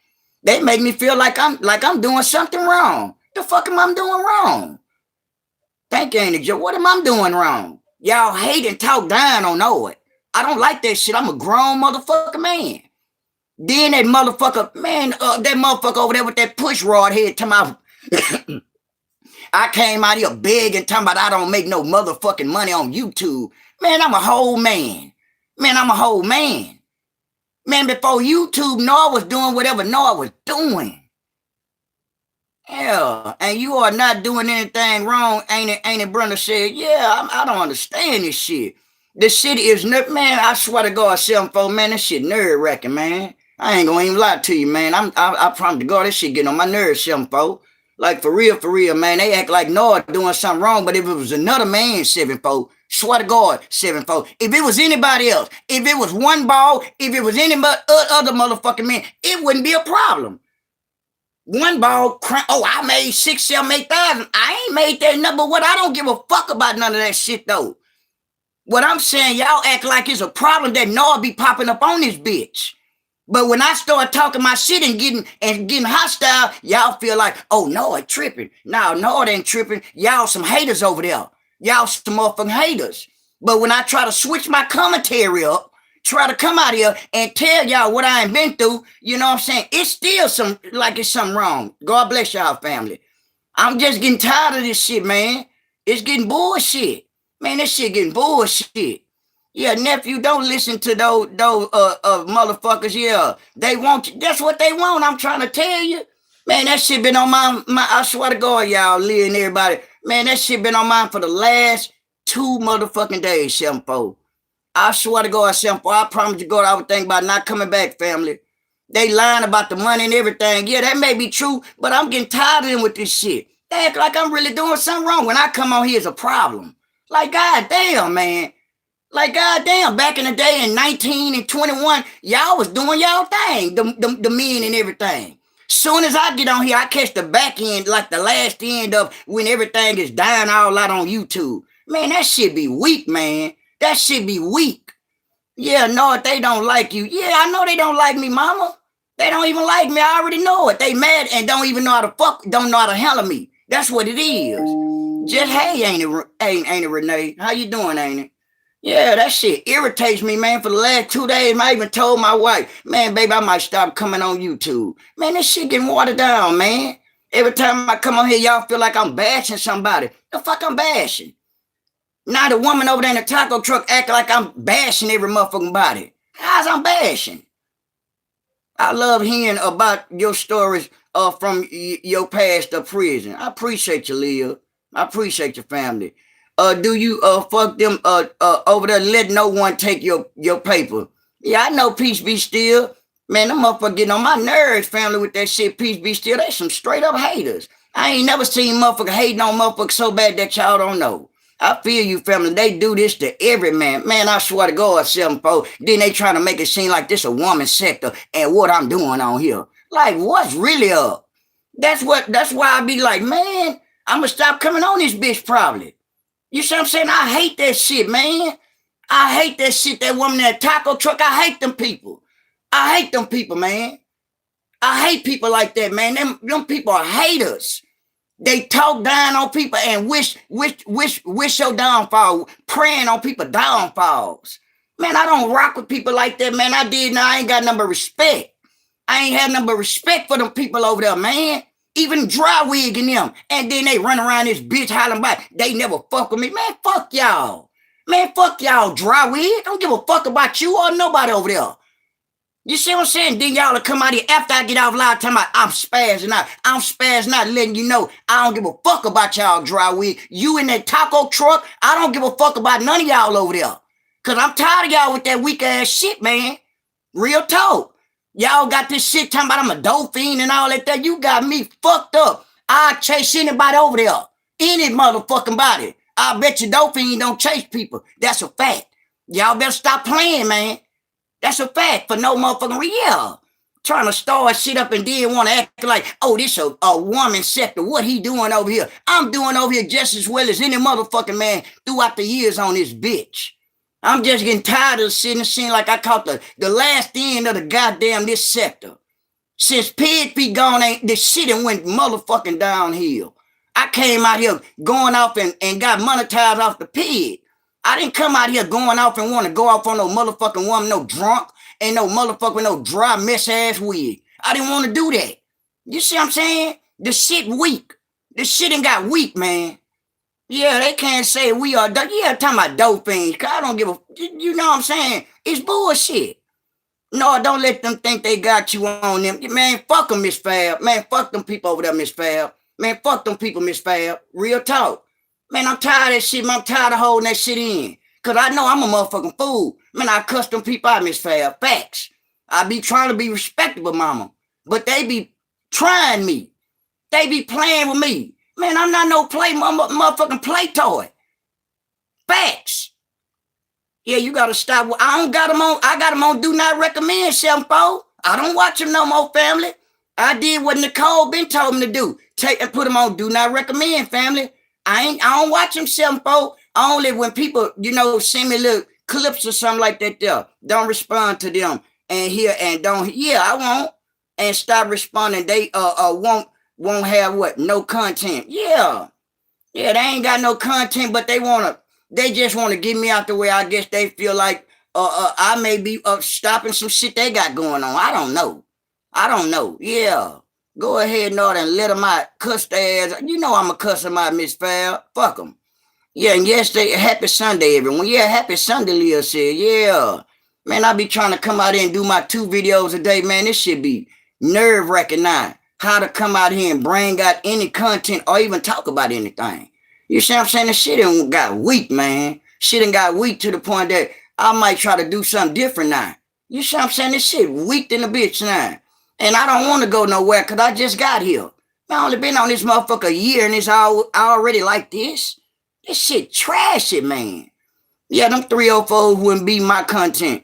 They make me feel like I'm doing something wrong. The fuck am I doing wrong? Thank you, ain't it, Joe? What am I doing wrong? Y'all hate and talk down on Noah. I don't like that shit. I'm a grown motherfucker, man. Then that motherfucker, man, that motherfucker over there with that push rod head talking about, I came out here begging, talking about I don't make no motherfucking money on YouTube. Man, I'm a whole man. Man, I'm a whole man. Man, before YouTube, Noah was doing whatever Noah was doing. Yeah, and you are not doing anything wrong, ain't it, Brenda said, yeah, I don't understand this shit. This shit is, man, I swear to God, 7-4, man, this shit nerve-wracking, man. I ain't gonna even lie to you, man. I promise to God, this shit getting on my nerves, 7-4. Like, for real, man. They act like Noah doing something wrong, but if it was another man, 7-4, swear to God, 7-4. If it was anybody else, if it was one ball, if it was any other motherfucking man, it wouldn't be a problem. One ball, I made 6, 7, 8,000. I ain't made that number. What? I don't give a fuck about none of that shit, though. What I'm saying, y'all act like it's a problem that Noah be popping up on this bitch. But when I start talking my shit and getting hostile, y'all feel like, oh, Noah tripping. No, Noah ain't tripping. Y'all some haters over there. Y'all some motherfucking haters. But when I try to switch my commentary up, try to come out here and tell y'all what I ain't been through, you know what I'm saying? It's still it's something wrong. God bless y'all family. I'm just getting tired of this shit, man. It's getting bullshit. Man, this shit getting bullshit. Yeah, nephew, don't listen to those motherfuckers. Yeah, they want you. That's what they want. I'm trying to tell you. Man, that shit been on my I swear to God, y'all, Lee and everybody. Man, that shit been on mine for the last 2 motherfucking days, 7-4. I swear to God, 7-4. I promise you, God, I would think about not coming back, family. They lying about the money and everything. Yeah, that may be true, but I'm getting tired of them with this shit. They act like I'm really doing something wrong. When I come on here, it's a problem. Like, goddamn, man. Like, goddamn, back in the day in 19 and 21, y'all was doing y'all thing, the men and everything. Soon as I get on here, I catch the back end, like the last end of when everything is dying all out on YouTube. Man, that shit be weak, man. That shit be weak. Yeah, no, if they don't like you. Yeah, I know they don't like me, mama. They don't even like me. I already know it. They mad and don't even know how to don't know how to handle me. That's what it is. Just, hey, ain't it, Renee? How you doing, ain't it? Yeah, that shit irritates me, man. For the last 2 days, I even told my wife, man, baby, I might stop coming on YouTube. Man, this shit getting watered down, man. Every time I come on here, y'all feel like I'm bashing somebody. The fuck I'm bashing? Now the woman over there in the taco truck acting like I'm bashing every motherfucking body. How's I'm bashing? I love hearing about your stories from your past of prison. I appreciate you, Leah. I appreciate your family. Do you fuck them over there? Let no one take your paper. Yeah, I know. Peace be still. Man, them motherfuckers getting on my nerves, family, with that shit. Peace be still. They some straight up haters. I ain't never seen motherfucker hating on motherfuckers so bad that y'all don't know. I feel you, family. They do this to every man. Man, I swear to God, 7-4. Then they trying to make it seem like this a woman sector and what I'm doing on here. Like, what's really up? That's why I be like, man, I'm gonna stop coming on this bitch probably. You see what I'm saying? I hate that shit, man. I hate that shit, that woman in that taco truck. I hate them people. I hate them people, man. I hate people like that, man. Them people are haters. They talk down on people and wish your downfall, praying on people downfalls. Man, I don't rock with people like that, man. I ain't got nothing but respect. I ain't had nothing but respect for them people over there, man. Even dry wigging them. And then they run around this bitch hollering about they never fuck with me. Man, fuck y'all. Man, fuck y'all, dry wig. Don't give a fuck about you or nobody over there. You see what I'm saying? Then y'all will come out here after I get off live talking about I'm spazzing out. I'm spazzing out, letting you know I don't give a fuck about y'all, dry wig. You in that taco truck, I don't give a fuck about none of y'all over there. Because I'm tired of y'all with that weak ass shit, man. Real talk. Y'all got this shit talking about I'm a dolphin and all that. You got me fucked up. I'll chase anybody over there. Any motherfucking body. I bet you dolphin don't chase people. That's a fact. Y'all better stop playing, man. That's a fact for no motherfucking real. Trying to start shit up and then want to act like, oh, this a woman sector. What he doing over here? I'm doing over here just as well as any motherfucking man throughout the years on this bitch. I'm just getting tired of seeing like I caught the last end of the goddamn this sector. Since Pig be gone, this shit and went motherfucking downhill. I came out here going off and got monetized off the pig. I didn't come out here going off and want to go off on no motherfucking woman, no drunk, and no motherfucking no dry mess ass wig. I didn't want to do that. You see what I'm saying? The shit weak. The shit ain't got weak, man. Yeah, they can't say we are. Yeah, talking about dope things. Cause I don't give a. You know what I'm saying? It's bullshit. No, don't let them think they got you on them. Man, fuck them, Miss Fab. Man, fuck them people over there, Miss Fab. Man, fuck them people, Miss Fab. Real talk. Man, I'm tired of that shit, man. I'm tired of holding that shit in. Because I know I'm a motherfucking fool. Man, I cuss them people out, Miss Fab. Facts. I be trying to be respectable, mama. But they be trying me. They be playing with me. Man, I'm not no motherfucking play toy. Facts. Yeah, you got to stop. I don't got them on. I got them on Do Not Recommend, 7-4. I don't watch them no more, family. I did what Nicole been told me to do. Take and put them on Do Not Recommend, family. I don't watch them 7-4. Only when people, send me little clips or something like that there. Don't respond to them. And here and don't, I won't. And stop responding. They won't have what? No content. Yeah. Yeah, they ain't got no content, but they just want to get me out the way. I guess they feel like I may be stopping some shit they got going on. I don't know. Yeah. Go ahead, Nord, and let them out. Cuss their ass. You know I'm a cuss them out, Miss Fab. Fuck them. Yeah, and yesterday, happy Sunday, everyone. Yeah, happy Sunday, Leah said. Yeah. Man, I be trying to come out here and do my 2 videos a day, man. This shit be nerve-wracking now. How to come out here and bring out any content or even talk about anything. You see what I'm saying? The shit ain't got weak, man. Shit ain't got weak to the point that I might try to do something different now. You see what I'm saying? This shit weak than a bitch now. And I don't want to go nowhere because I just got here. I only been on this motherfucker a year and it's already like this. This shit trashy, man. Yeah, them 304s wouldn't be my content.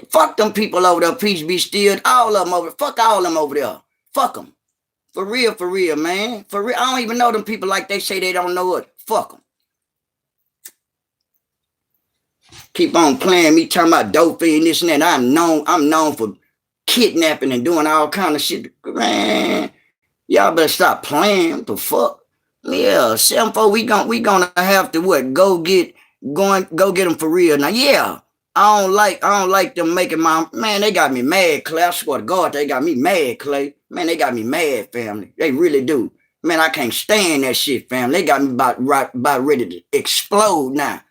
Fuck them people over there, peace be still. All of them over. Fuck all of them over there. Fuck them. For real, man. For real. I don't even know them people like they say they don't know it. Fuck them. Keep on playing me talking about dope and this and that. I'm known for kidnapping and doing all kind of shit. Man, y'all better stop playing. What the fuck? Yeah, 7-4, we gonna have to what? Go get them for real. Now, yeah. I don't like them making man, they got me mad, Clay. I swear to God, they got me mad, Clay. Man, they got me mad, family. They really do. Man, I can't stand that shit, fam. They got me about ready to explode now.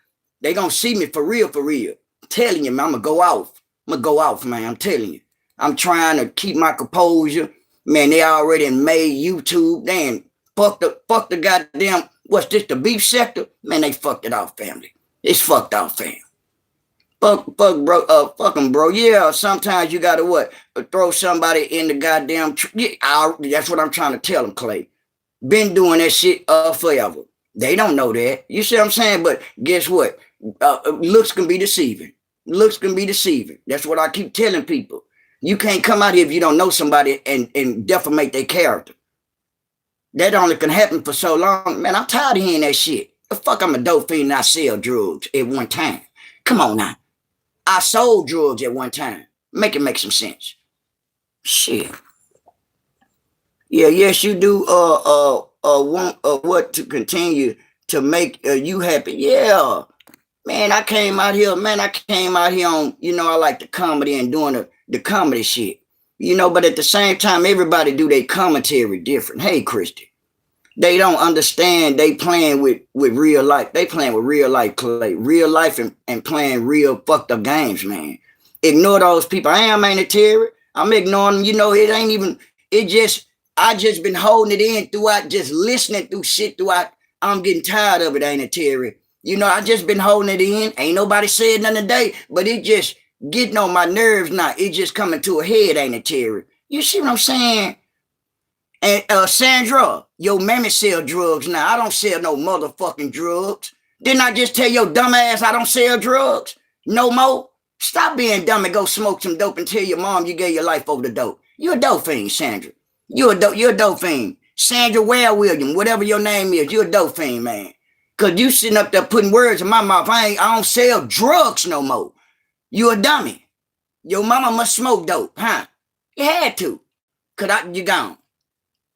They gonna see me for real, for real. I'm telling you, man, I'm gonna go off. I'm gonna go off, man. I'm telling you. I'm trying to keep my composure. Man, they already made YouTube. Damn, fuck the goddamn, what's this, the beef sector? Man, they fucked it off, family. It's fucked off, fam. Fuck, bro, fucking bro. Yeah, sometimes you gotta what? Throw somebody in the goddamn. That's what I'm trying to tell them, Clay. Been doing that shit forever. They don't know that. You see what I'm saying? But guess what? Looks can be deceiving. Looks can be deceiving. That's what I keep telling people. You can't come out here if you don't know somebody and defamate their character. That only can happen for so long. Man, I'm tired of hearing that shit. The fuck, I'm a dope fiend and I sell drugs at one time. Come on now. I sold drugs at one time. Make it make some sense. Shit. Yeah, yes, you do want what to continue to make you happy. Yeah. Man, I came out here, on, I like the comedy and doing the comedy shit. But at the same time, everybody do their commentary different. Hey, Christy. They don't understand they playing with real life. They playing with real life, Clay. Real life and playing real fucked up games, man. Ignore those people. I ain't a terror. I'm ignoring them. It ain't even, I just been holding it in throughout, just listening through shit throughout. I'm getting tired of it, ain't it, Terry? I just been holding it in. Ain't nobody said nothing today, but it just getting on my nerves now. It just coming to a head, ain't it, Terry? You see what I'm saying? And Sandra, your mammy sell drugs now. I don't sell no motherfucking drugs. Didn't I just tell your dumb ass I don't sell drugs? No more? Stop being dumb and go smoke some dope and tell your mom you gave your life over the dope. You a dope fiend, Sandra. You're a dope fiend. Sandra Ware William, whatever your name is, you're a dope fiend, man. Cause you sitting up there putting words in my mouth. I don't sell drugs no more. You a dummy. Your mama must smoke dope, huh? You had to. Cause you gone.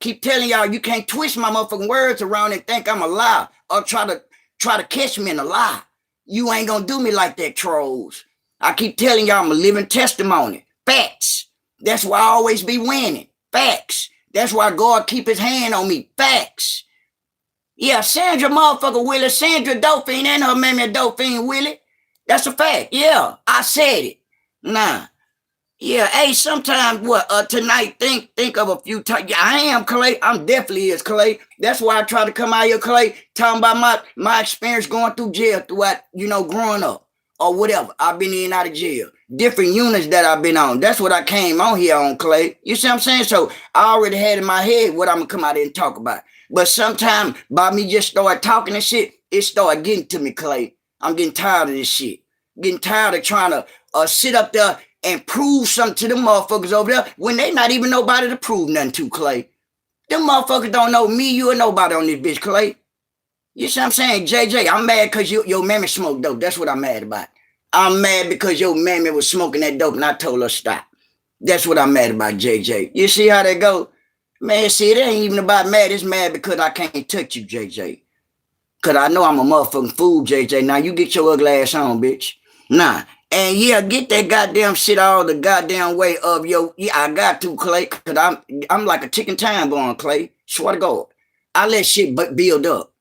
Keep telling y'all you can't twist my motherfucking words around and think I'm a lie or try to catch me in a lie. You ain't gonna do me like that, trolls. I keep telling y'all I'm a living testimony. Facts. That's why I always be winning. Facts. That's why God keep his hand on me. Facts. Yeah, Sandra motherfucker Willie. Sandra Dauphine and her mammy Dauphine Willie. That's a fact. Yeah, I said it. Nah. Yeah, hey, sometimes tonight think of a few times. Yeah, I am Clay. I'm definitely is Clay. That's why I try to come out here, Clay, talking about my experience going through jail throughout, growing up or whatever. I've been in and out of jail. Different units that I've been on. That's what I came on here on, Clay. You see what I'm saying? So I already had in my head what I'm gonna come out here and talk about. But sometimes by me just start talking and shit, it start getting to me, Clay. I'm getting tired of this shit. Getting tired of trying to sit up there and prove something to them motherfuckers over there when they not even nobody to prove nothing to, Clay. Them motherfuckers don't know me, you, or nobody on this bitch, Clay. You see what I'm saying? JJ, I'm mad because your mammy smoked dope. That's what I'm mad about. I'm mad because your mammy was smoking that dope and I told her stop. That's what I'm mad about, JJ. You see how that go? Man, see, it ain't even about mad. It's mad because I can't touch you, JJ. Because I know I'm a motherfucking fool, JJ. Now you get your ugly ass on, bitch. Nah. And yeah, get that goddamn shit all the goddamn way of I got to, Clay, because I'm like a chicken time bomb, Clay. Swear to God. I let shit build up.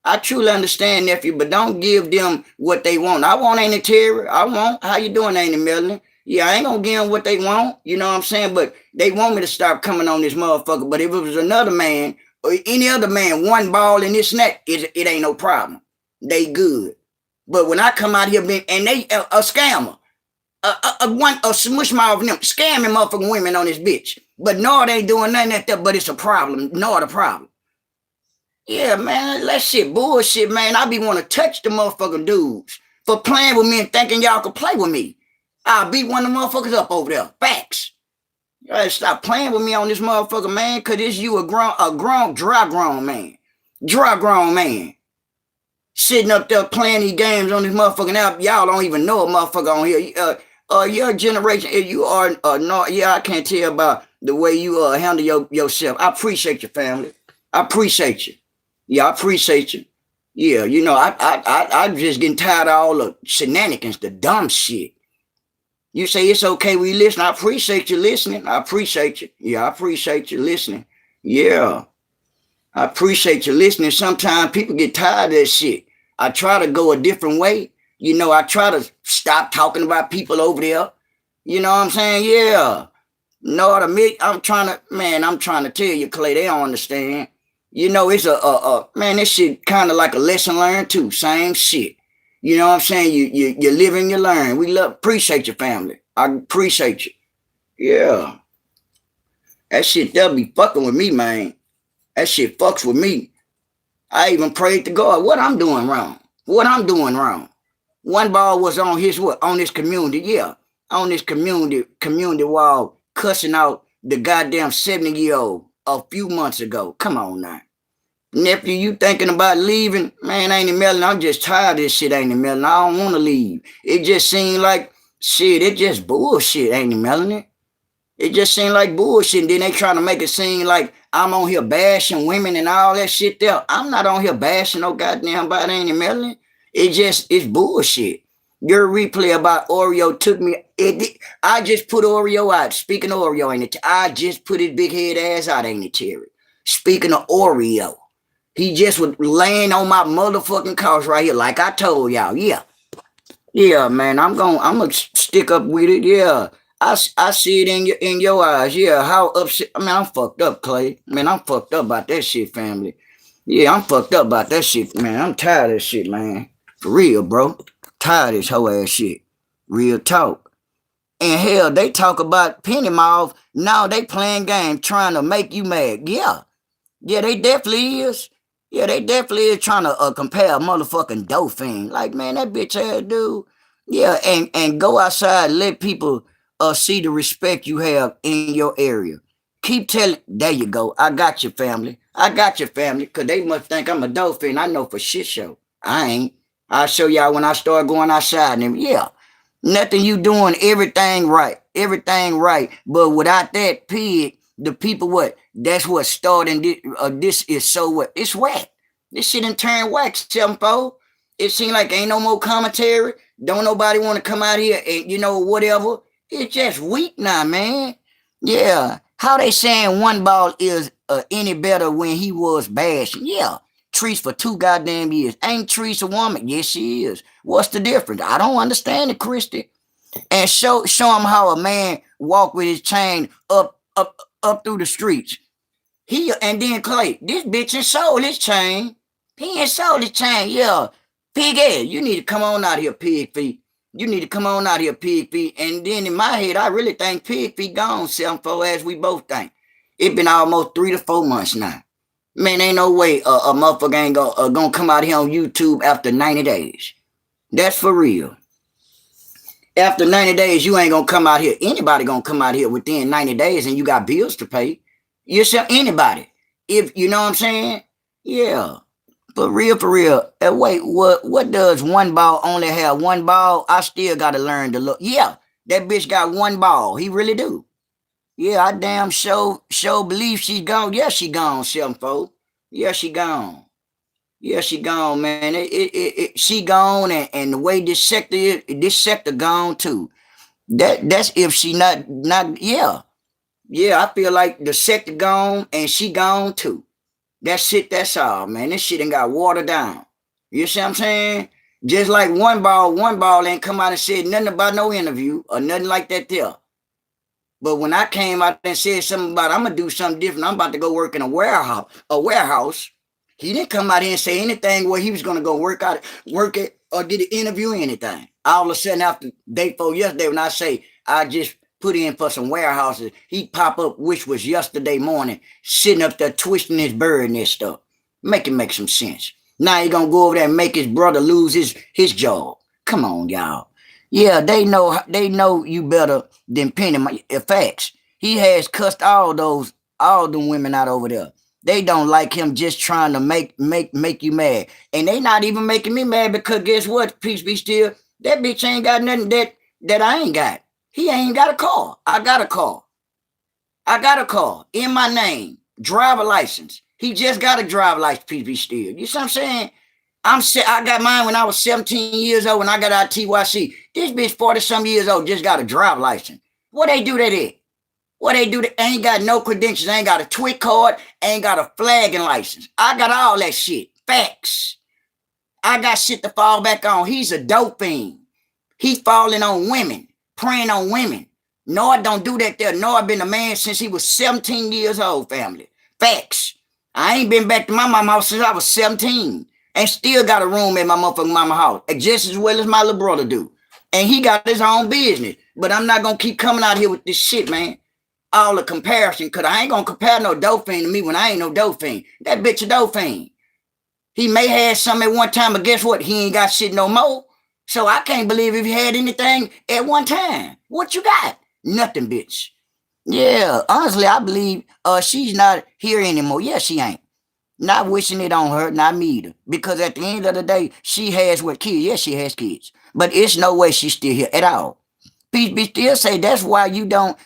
I truly understand, nephew, but don't give them what they want. I want ain't a terror. I want, how you doing, ain't a Melanie? Yeah, I ain't gonna give them what they want, you know what I'm saying? But they want me to stop coming on this motherfucker. But if it was another man or any other man, one ball in this neck, it ain't no problem. They good. But when I come out here and they a scammer, a smush mouth of them scamming motherfucking women on this bitch. But no, they ain't doing nothing like that, but it's a problem. No, the problem. Yeah, man, that shit bullshit, man. I be want to touch the motherfucking dudes for playing with me and thinking y'all could play with me. I'll beat one of the motherfuckers up over there. Facts. You gotta stop playing with me on this motherfucker, man, because it's you a dry grown man. Dry grown man. Sitting up there playing these games on this motherfucking app. Y'all don't even know a motherfucker on here. Your generation, you are not, yeah, I can't tell about the way you handle yourself. I appreciate your family. I appreciate you. Yeah, I appreciate you. Yeah, I'm just getting tired of all the shenanigans, the dumb shit. You say it's okay we listen. I appreciate you listening. I appreciate you. Yeah, I appreciate you listening. Yeah. I appreciate you listening. Sometimes people get tired of that shit. I try to go a different way. You know, I try to stop talking about people over there. You know what I'm saying? Yeah. No, I'm trying to, man, I'm trying to tell you, Clay, they don't understand. You know, it's man, this shit kind of like a lesson learned too. Same shit. You know what I'm saying? You live and you learn. We appreciate your family. I appreciate you. Yeah. That shit, they'll be fucking with me, man. That shit fucks with me. I even prayed to God, what I'm doing wrong? What I'm doing wrong? One ball was on his what? On this community, yeah. On this community wall, cussing out the goddamn 70-year-old a few months ago. Come on now. Nephew, you thinking about leaving? Man, Ain't Melon, I'm just tired of this shit, Ain't Melon. I don't want to leave. It just seemed like, shit, it just bullshit, Ain't Melon. It just seemed like bullshit. And then they trying to make it seem like I'm on here bashing women and all that shit there. I'm not on here bashing no goddamn body, Ain't Melon. It's bullshit. Your replay about Oreo took me. I just put Oreo out. Speaking of Oreo, ain't it? I just put his big head ass out, ain't it, Terry? Speaking of Oreo, he just was laying on my motherfucking couch right here, like I told y'all. Yeah, man. I'm gonna stick up with it. Yeah, I see it in your eyes. Yeah, how upset. I mean, I'm fucked up, Clay. Man, I'm fucked up about that shit, family. Yeah, I'm fucked up about that shit, man. I'm tired of that shit, man. For real, bro. Tired of this whole ass shit. Real talk. And hell, they talk about Penny Mouth. Now they playing games trying to make you mad. Yeah. Yeah, they definitely is. Yeah, they definitely is trying to compare a motherfucking Dauphin. Like, man, that bitch ass dude. Yeah, and go outside, let people see the respect you have in your area. Keep telling, there you go. I got your family. I got your family, because they must think I'm a Dauphin. I know for shit show. I ain't. I'll show y'all when I start going outside. And yeah, nothing you doing, everything right. Everything right. But without that pig, the people what? That's what starting this is so what? It's whack. This shit done turned whack, 7-4. It seems like ain't no more commentary. Don't nobody want to come out here and, you know, whatever. It's just weak now, man. Yeah. How they saying one ball is any better when he was bashing? Yeah. Trees for 2 goddamn years. Ain't Trees a woman? Yes, she is. What's the difference? I don't understand it, Christy. And show him how a man walk with his chain up through the streets. And then Clay, this bitch ain't sold his chain. He ain't sold his chain. Yeah. Pig head, you need to come on out here, Pig Feet. You need to come on out here, Pig Feet. And then in my head, I really think Pig Feet gone 7-4, as we both think. It been almost 3 to 4 months now. Man, ain't no way a motherfucker ain't gonna come out here on YouTube after 90 days. That's for real. After 90 days, you ain't gonna come out here. Anybody gonna come out here within 90 days and you got bills to pay. Yourself, anybody. If you know what I'm saying? Yeah. For real. Wait, what does one ball only have? One ball? I still gotta learn to look. Yeah, that bitch got one ball. He really do. Yeah, I damn sure believe she's gone. Yeah, she gone, 7-4. Yeah, she gone. Yeah, she gone, man. She gone, and the way this sector gone too. That's if she not yeah. Yeah, I feel like the sector gone and she gone too. That's it, that's all, man. This shit ain't got watered down. You see what I'm saying? Just like one ball ain't come out and said nothing about no interview or nothing like that there. But when I came out and said something about I'm gonna do something different, I'm about to go work in a warehouse. He didn't come out here and say anything where he was gonna go work it, or get an interview or anything. All of a sudden, after day 4 yesterday, when I say I just put in for some warehouses, he pop up, which was yesterday morning, sitting up there twisting his bird nest up. Make it make some sense. Now he gonna go over there and make his brother lose his job. Come on, y'all. Yeah, they know you better than Penny. Facts. He has cussed all them women out over there. They don't like him just trying to make you mad. And they not even making me mad, because guess what? Peace be still. That bitch ain't got nothing that I ain't got. He ain't got a car. I got a car. I got a car in my name. Driver license. He just got a driver license, peace be still. You see what I'm saying? I got mine when I was 17 years old when I got out of TYC. This bitch 40-some years old just got a driver license. What they do that at? What they do? They ain't got no credentials, ain't got a twit card, ain't got a flagging license. I got all that shit. Facts. I got shit to fall back on. He's a dope fiend. He falling on women, preying on women. Noah don't do that there. Noah been a man since he was 17 years old, family. Facts. I ain't been back to my mama house since I was 17. And still got a room in my motherfucking mama house. Just as well as my little brother do. And he got his own business. But I'm not going to keep coming out here with this shit, man. All the comparison. Because I ain't going to compare no dope fiend to me when I ain't no dope fiend. That bitch a dope fiend. He may have something at one time, but guess what? He ain't got shit no more. So I can't believe if he had anything at one time. What you got? Nothing, bitch. Yeah, honestly, I believe she's not here anymore. Yeah, she ain't. Not wishing it on her, not me either. Because at the end of the day, she has what kids? Yes, she has kids. But it's no way she's still here at all. Peace be still say that's why you don't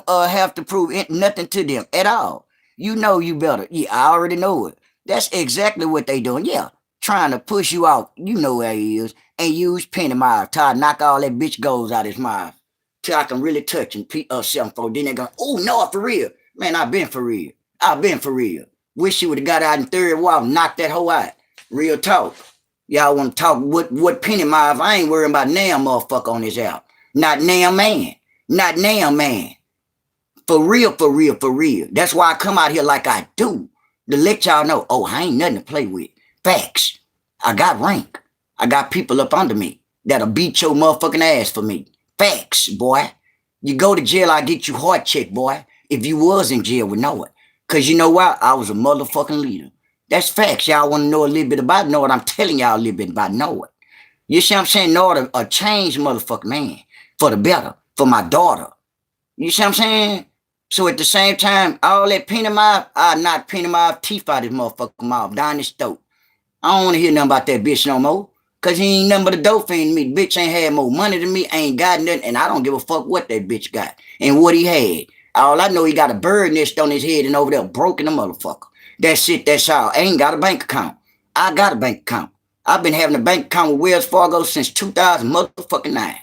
have to prove nothing to them at all. You know you better. Yeah, I already know it. That's exactly what they doing. Yeah, trying to push you out. You know where he is. And use penny mouth. Till I knock all that bitch goals out his mouth. Till I can really touch him. Something for. Then they go, oh no, for real. Man, I've been for real. I've been for real. Wish she would have got out in third wall and knocked that hoe out. Real talk. Y'all want to talk what penny mouth? I ain't worrying about now motherfucker on this out. Not now man. Not now man. For real, for real, for real. That's why I come out here like I do. To let y'all know, oh, I ain't nothing to play with. Facts. I got rank. I got people up under me that'll beat your motherfucking ass for me. Facts, boy. You go to jail, I get you heart check, boy. If you was in jail, we know it. Because you know what? I was a motherfucking leader. That's facts. Y'all want to know a little bit about Know It? I'm telling y'all a little bit about Know It. You see what I'm saying? Know It, a changed motherfucking man. For the better. For my daughter. You see what I'm saying? So at the same time, all that penny mouth, I knock penny mouth teeth out his motherfucking mouth, down his throat. I don't want to hear nothing about that bitch no more. Cause he ain't nothing but a dope fiend to me. The bitch ain't had more money than me, ain't got nothing, and I don't give a fuck what that bitch got and what he had. All I know, he got a bird nest on his head and over there broken the motherfucker. That's it, that's all. I ain't got a bank account. I got a bank account. I've been having a bank account with Wells Fargo since 2009.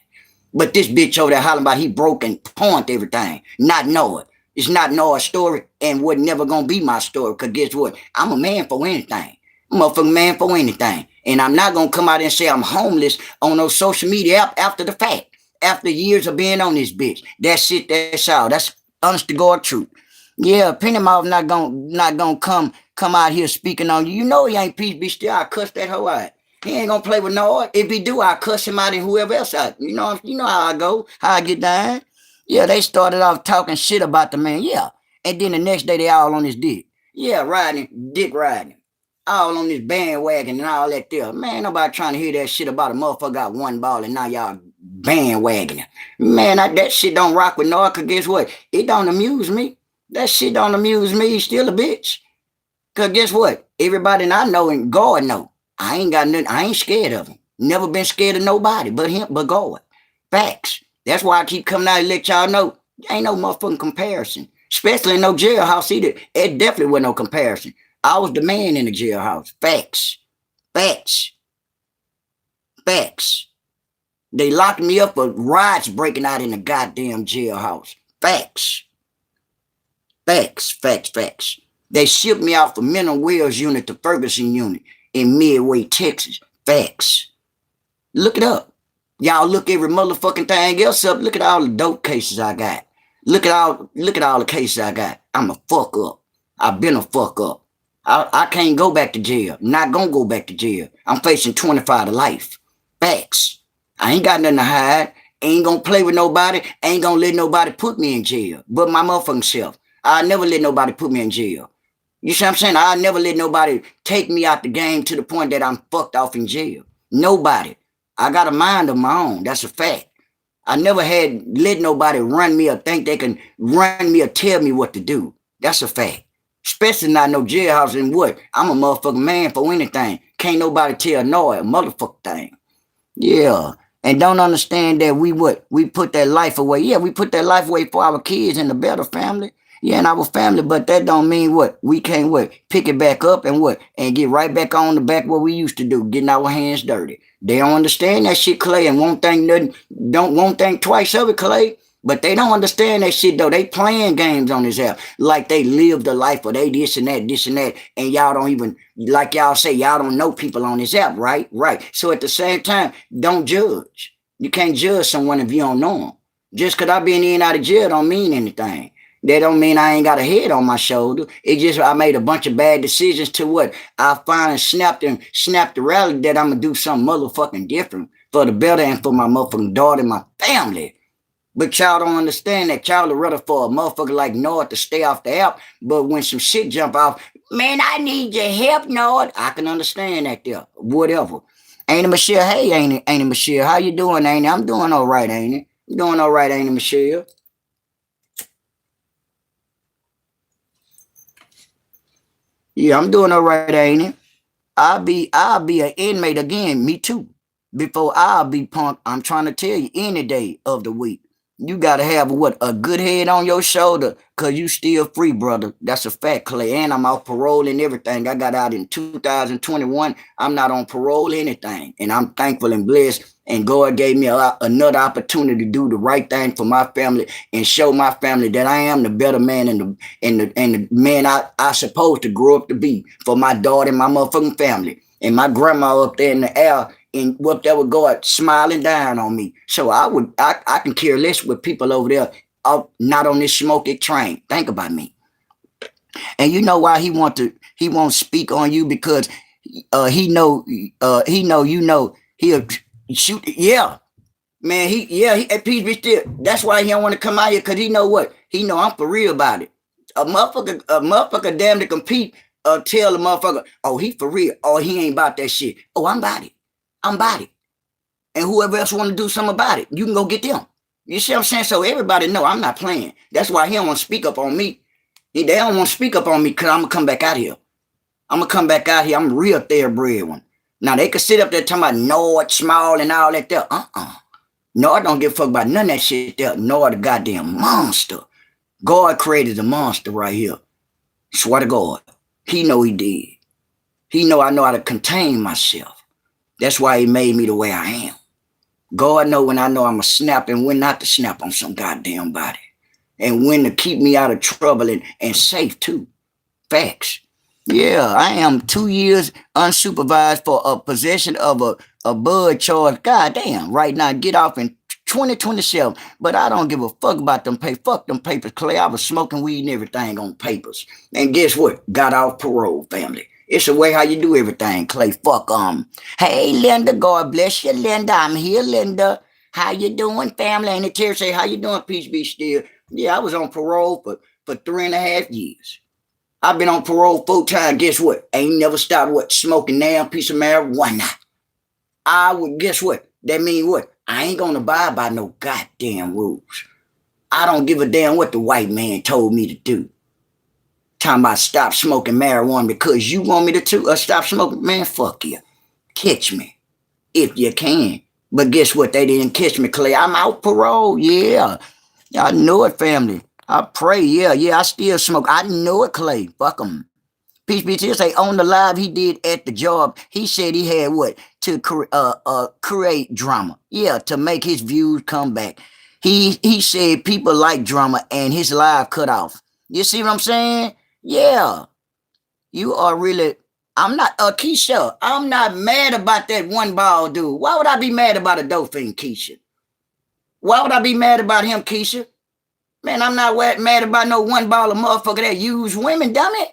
But this bitch over there hollering about he broke and pawned everything. Not know it. It's not know a story and was never gonna be my story. Cause guess what? I'm a man for anything. I'm a motherfucking man for anything. And I'm not gonna come out and say I'm homeless on no social media app after the fact. After years of being on this bitch. That's it, that's all. That's honest to God truth. Yeah, Penny Mouth not gonna come out here speaking on you. You know he ain't peace be still. I cuss that hoe out. He ain't gonna play with Noah. If he do, I cuss him out and whoever else out. You know how I go, how I get down. Yeah, they started off talking shit about the man. Yeah. And then the next day they all on his dick. Yeah, dick riding. All on this bandwagon and all that there. Man, nobody trying to hear that shit about a motherfucker got one ball and now y'all bandwagoning. Man, that shit don't rock with Noah, cause guess what? It don't amuse me. That shit don't amuse me. He's still a bitch. Cause guess what? Everybody I know and God know. I ain't got nothing. I ain't scared of him. Never been scared of nobody but him, but God. Facts. That's why I keep coming out and let y'all know. Ain't no motherfucking comparison. Especially in no jailhouse either. It definitely wasn't no comparison. I was the man in the jailhouse. Facts. Facts. Facts. They locked me up for riots breaking out in the goddamn jailhouse. Facts. Facts. Facts. Facts. They shipped me out from Mental Wells unit to Ferguson unit in Midway, Texas. Facts. Look it up. Y'all look every motherfucking thing else up. Look at all the dope cases I got. Look at all the cases I got. I'm a fuck up. I've been a fuck up. I can't go back to jail. Not gonna go back to jail. I'm facing 25 to life. Facts. I ain't got nothing to hide. Ain't gonna play with nobody. Ain't gonna let nobody put me in jail. But my motherfucking self. I'll never let nobody put me in jail. You see what I'm saying? I'll never let nobody take me out the game to the point that I'm fucked off in jail. Nobody. I got a mind of my own. That's a fact. I never had let nobody run me or think they can run me or tell me what to do. That's a fact. Especially not no jailhouse and what? I'm a motherfucking man for anything. Can't nobody tell no a motherfucking thing. Yeah. And don't understand that we put that life away. Yeah, we put that life away for our kids and the better family. Yeah, and our family, but that don't mean what? We can't pick it back up and get right back on the back what we used to do, getting our hands dirty. They don't understand that shit, Clay, and won't think twice of it, Clay. But they don't understand that shit though. They playing games on this app. Like they live the life or they this and that. And y'all don't even, like y'all say, y'all don't know people on this app, right? Right. So at the same time, don't judge. You can't judge someone if you don't know them. Just because I been in and out of jail don't mean anything. That don't mean I ain't got a head on my shoulder. It just I made a bunch of bad decisions to what I finally snapped the rally that I'm gonna do something motherfucking different for the better and for my motherfucking daughter and my family. But y'all don't understand that y'all would rather for a motherfucker like Nord to stay off the app. But when some shit jump off, man, I need your help, Nord. I can understand that there. Whatever. Ain't it, Michelle? Hey, ain't it, Michelle? How you doing, ain't it? I'm doing all right, ain't it? I'm doing all right, ain't it, Michelle? Yeah, I'm doing all right, ain't it? I'll be an inmate again, me too. Before I'll be punked, I'm trying to tell you, any day of the week. You gotta have what a good head on your shoulder, cause you still free, brother. That's a fact, Clay. And I'm off parole and everything. I got out in 2021. I'm not on parole, anything, and I'm thankful and blessed. And God gave me another opportunity to do the right thing for my family and show my family that I am the better man and the man I supposed to grow up to be for my daughter and my motherfucking family. And my grandma up there in the air and what that would go out smiling down on me. So I can care less with people over there not on this smoky train. Think about me. And you know why he won't speak on you because he know you know he'll shoot. Yeah, man, he at peace be still. That's why he don't want to come out here because he know what? He know I'm for real about it. A motherfucker damn to compete tell the motherfucker, oh, he for real. Oh, he ain't about that shit. Oh, I'm about it. I'm about it. And whoever else want to do something about it, you can go get them. You see what I'm saying? So everybody know I'm not playing. That's why he don't want to speak up on me. They don't want to speak up on me because I'm going to come back out here. I'm going to come back out here. I'm a real thoroughbred one. Now, they could sit up there talking about Nord, small, and all that there. Nord don't give a fuck about none of that shit there. Nord, the goddamn monster. God created a monster right here. Swear to God. He know he did. He know I know how to contain myself. That's why he made me the way I am. God know when I know I'm a snap and when not to snap on some goddamn body. And when to keep me out of trouble and safe too. Facts. Yeah, I am 2 years unsupervised for a possession of a bud charge. Goddamn, right now, get off in 2027. But I don't give a fuck about them papers. Fuck them papers, Clay. I was smoking weed and everything on papers. And guess what? Got off parole, family. It's the way how you do everything, Clay. Fuck Hey, Linda, God bless you, Linda. I'm here, Linda. How you doing, family? And the Terry say, how you doing, Peace Be Still? Yeah, I was on parole for 3.5 years. I've been on parole full time. Guess what? Ain't never stopped smoking damn piece of marijuana. I would guess what? That mean what? I ain't gonna abide by no goddamn rules. I don't give a damn what the white man told me to do. Talking about stop smoking marijuana because you want me to stop smoking. Man, fuck you. Catch me if you can. But guess what? They didn't catch me, Clay. I'm out parole. Yeah. I know it, family. I pray. Yeah, I still smoke. I know it, Clay. Fuck them. Peace be to you. Say on the live he did at the job. He said he had what? To create drama. Yeah, to make his views come back. He said people like drama and his live cut off. You see what I'm saying? Yeah. You are really I'm not Keisha. I'm not mad about that one ball dude. Why would I be mad about a dolphin, Keisha? Why would I be mad about him, Keisha? Man, I'm not mad about no one ball of motherfucker that use women, dumb it.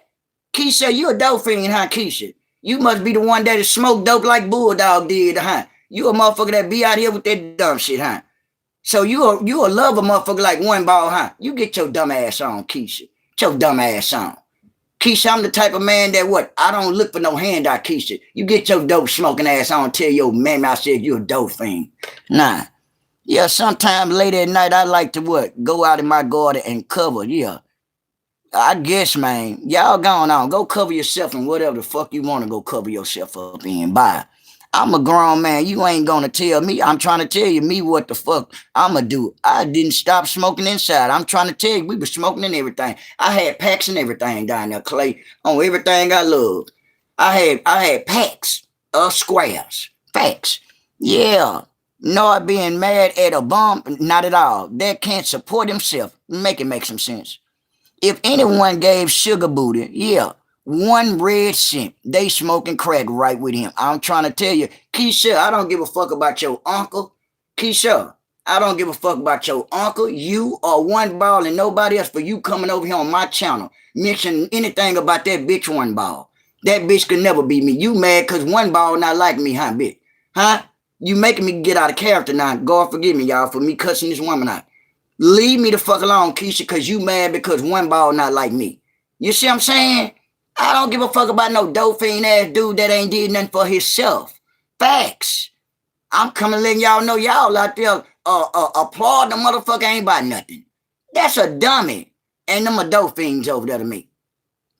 Keisha, you a dope fiend, huh, Keisha? You must be the one that smoked dope like Bulldog did, huh? You a motherfucker that be out here with that dumb shit, huh? So you a lover motherfucker like one ball, huh? You get your dumb ass on, Keisha. Get your dumb ass on. Keisha, I'm the type of man that what? I don't look for no handout, Keisha. You get your dope smoking ass on, tell your mammy I said you a dope fiend. Nah. Yeah, sometime late at night, I like to what? Go out in my garden and cover, yeah. I guess, man. Y'all going on. Go cover yourself in whatever the fuck you want to go cover yourself up in. Bye. I'm a grown man. You ain't going to tell me. I'm trying to tell you me what the fuck I'm going to do. I didn't stop smoking inside. I'm trying to tell you we were smoking and everything. I had packs and everything down there, Clay, on everything I loved. I had packs of squares. Facts. Yeah. Nor being mad at a bum, not at all. That can't support himself. Make it make some sense. If anyone gave Sugar Booty, yeah, one red cent, they smoking crack right with him. I'm trying to tell you, Keisha, I don't give a fuck about your uncle. Keisha, I don't give a fuck about your uncle, you, or One Ball and nobody else for you coming over here on my channel, mentioning anything about that bitch One Ball. That bitch could never be me. You mad because One Ball not like me, huh, bitch? Huh? You making me get out of character now. God forgive me, y'all, for me cussing this woman out. Leave me the fuck alone, Keisha, because you mad because One Ball not like me. You see what I'm saying? I don't give a fuck about no dolphin ass dude that ain't did nothing for himself. Facts. I'm coming letting y'all know y'all out there applaud the motherfucker ain't about nothing. That's a dummy. And them adult fiends over there to me.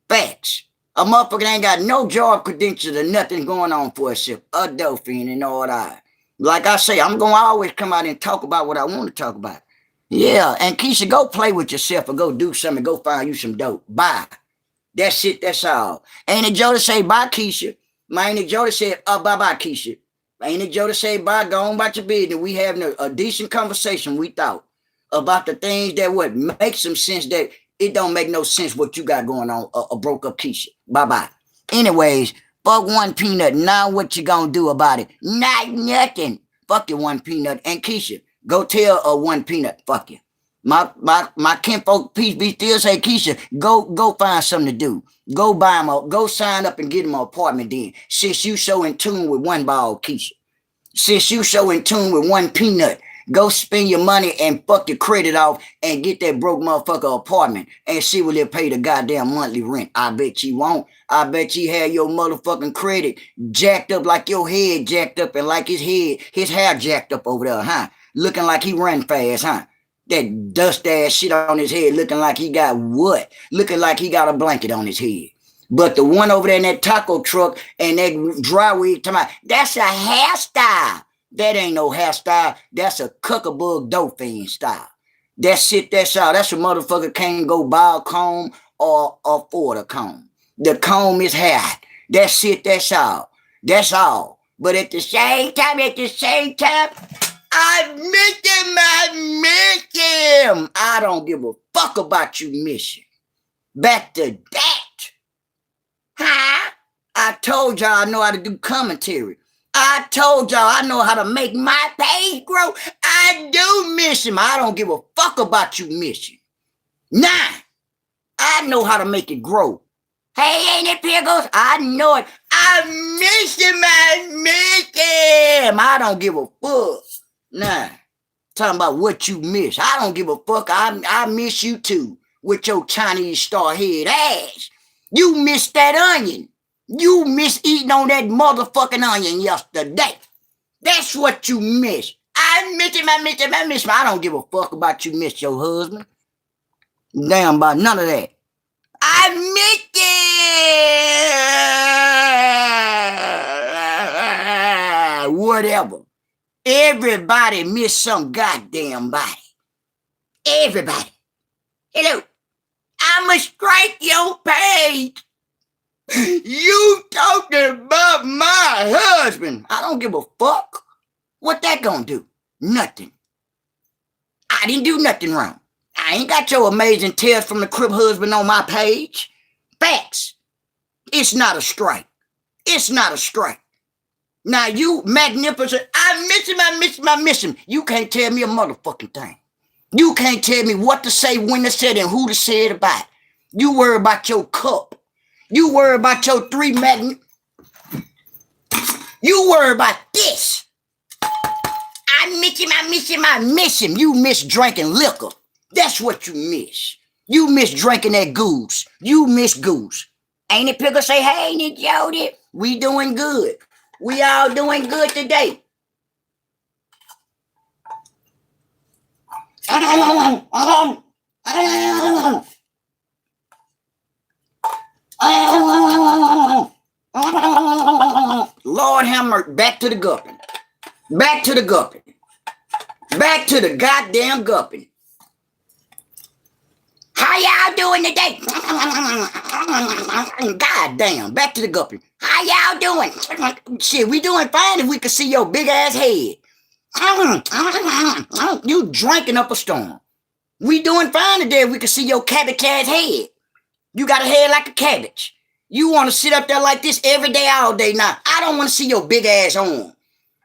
Facts. A motherfucker ain't got no job credentials or nothing going on for itself. Adult fiend and all that. Like I say, I'm going to always come out and talk about what I want to talk about. Yeah, and Keisha, go play with yourself or go do something. Go find you some dope. Bye. That's it. That's all. Ain't it Joe to say bye, Keisha? Ain't it Joe to say bye-bye, Keisha? Ain't it Joe to say bye, go on about your business? We having a decent conversation, we thought, about the things that would make some sense that it don't make no sense what you got going on, a broke up Keisha. Bye-bye. Anyways, fuck One Peanut. Now what you gonna do about it? Not nothing. Fuck your One Peanut. And Keisha, go tell One Peanut, fuck you. My kinfolk be still say, Keisha, go find something to do. Go buy him go sign up and get him an apartment then. Since you so in tune with One Ball, Keisha. Since you so in tune with One Peanut, go spend your money and fuck your credit off and get that broke motherfucker apartment and see will it pay the goddamn monthly rent. I bet you won't. I bet you had your motherfucking credit jacked up like your head jacked up and like his hair jacked up over there, huh? Looking like he run fast, huh? That dust ass shit on his head looking like he got what? Looking like he got a blanket on his head. But the one over there in that taco truck and that dry wig, that's a hairstyle. That ain't no hairstyle. That's a cuckabug dolphin style. That's it, that's all. That's a motherfucker can't go buy a comb or afford a comb. The comb is hair. That's it, that's all. That's all. But at the same time, I miss him. I don't give a fuck about you missing. Back to that. Huh? I told y'all I know how to do commentary. I told y'all I know how to make my page grow. I do miss him. I don't give a fuck about you missing. Nah. I know how to make it grow. Hey, ain't it, Pickles? I know it. I miss him. I don't give a fuck. Nah, talking about what you miss. I don't give a fuck. I miss you too with your Chinese star head ass. You miss that onion. You miss eating on that motherfucking onion yesterday. That's what you miss. I miss him. I don't give a fuck about you miss your husband. Damn about none of that. I miss it. Whatever. Everybody miss some goddamn body. Everybody. Hello. I'ma strike your page. You talking about my husband. I don't give a fuck. What that gonna do? Nothing. I didn't do nothing wrong. I ain't got your amazing tales from the crib husband on my page. Facts. It's not a strike. It's not a strike. Now you magnificent. I miss him. You can't tell me a motherfucking thing. You can't tell me what to say, when to say it, and who to say it about. You worry about your cup. You worry about your You worry about this. I miss him. You miss drinking liquor. That's what you miss. You miss drinking that goose. You miss goose. Ain't it, Pickle? Say, hey, ain't it, Jody? We doing good. We all doing good today. Lord have mercy. Back to the gupping. Back to the gupping. Back to the goddamn gupping. How y'all doing today? God damn. Back to the gupping. How y'all doing? Shit, we doing fine if we could see your big ass head. You drinking up a storm. We doing fine today. We can see your cabbage ass head. You got a head like a cabbage. You want to sit up there like this every day, all day. Now, I don't want to see your big ass arm.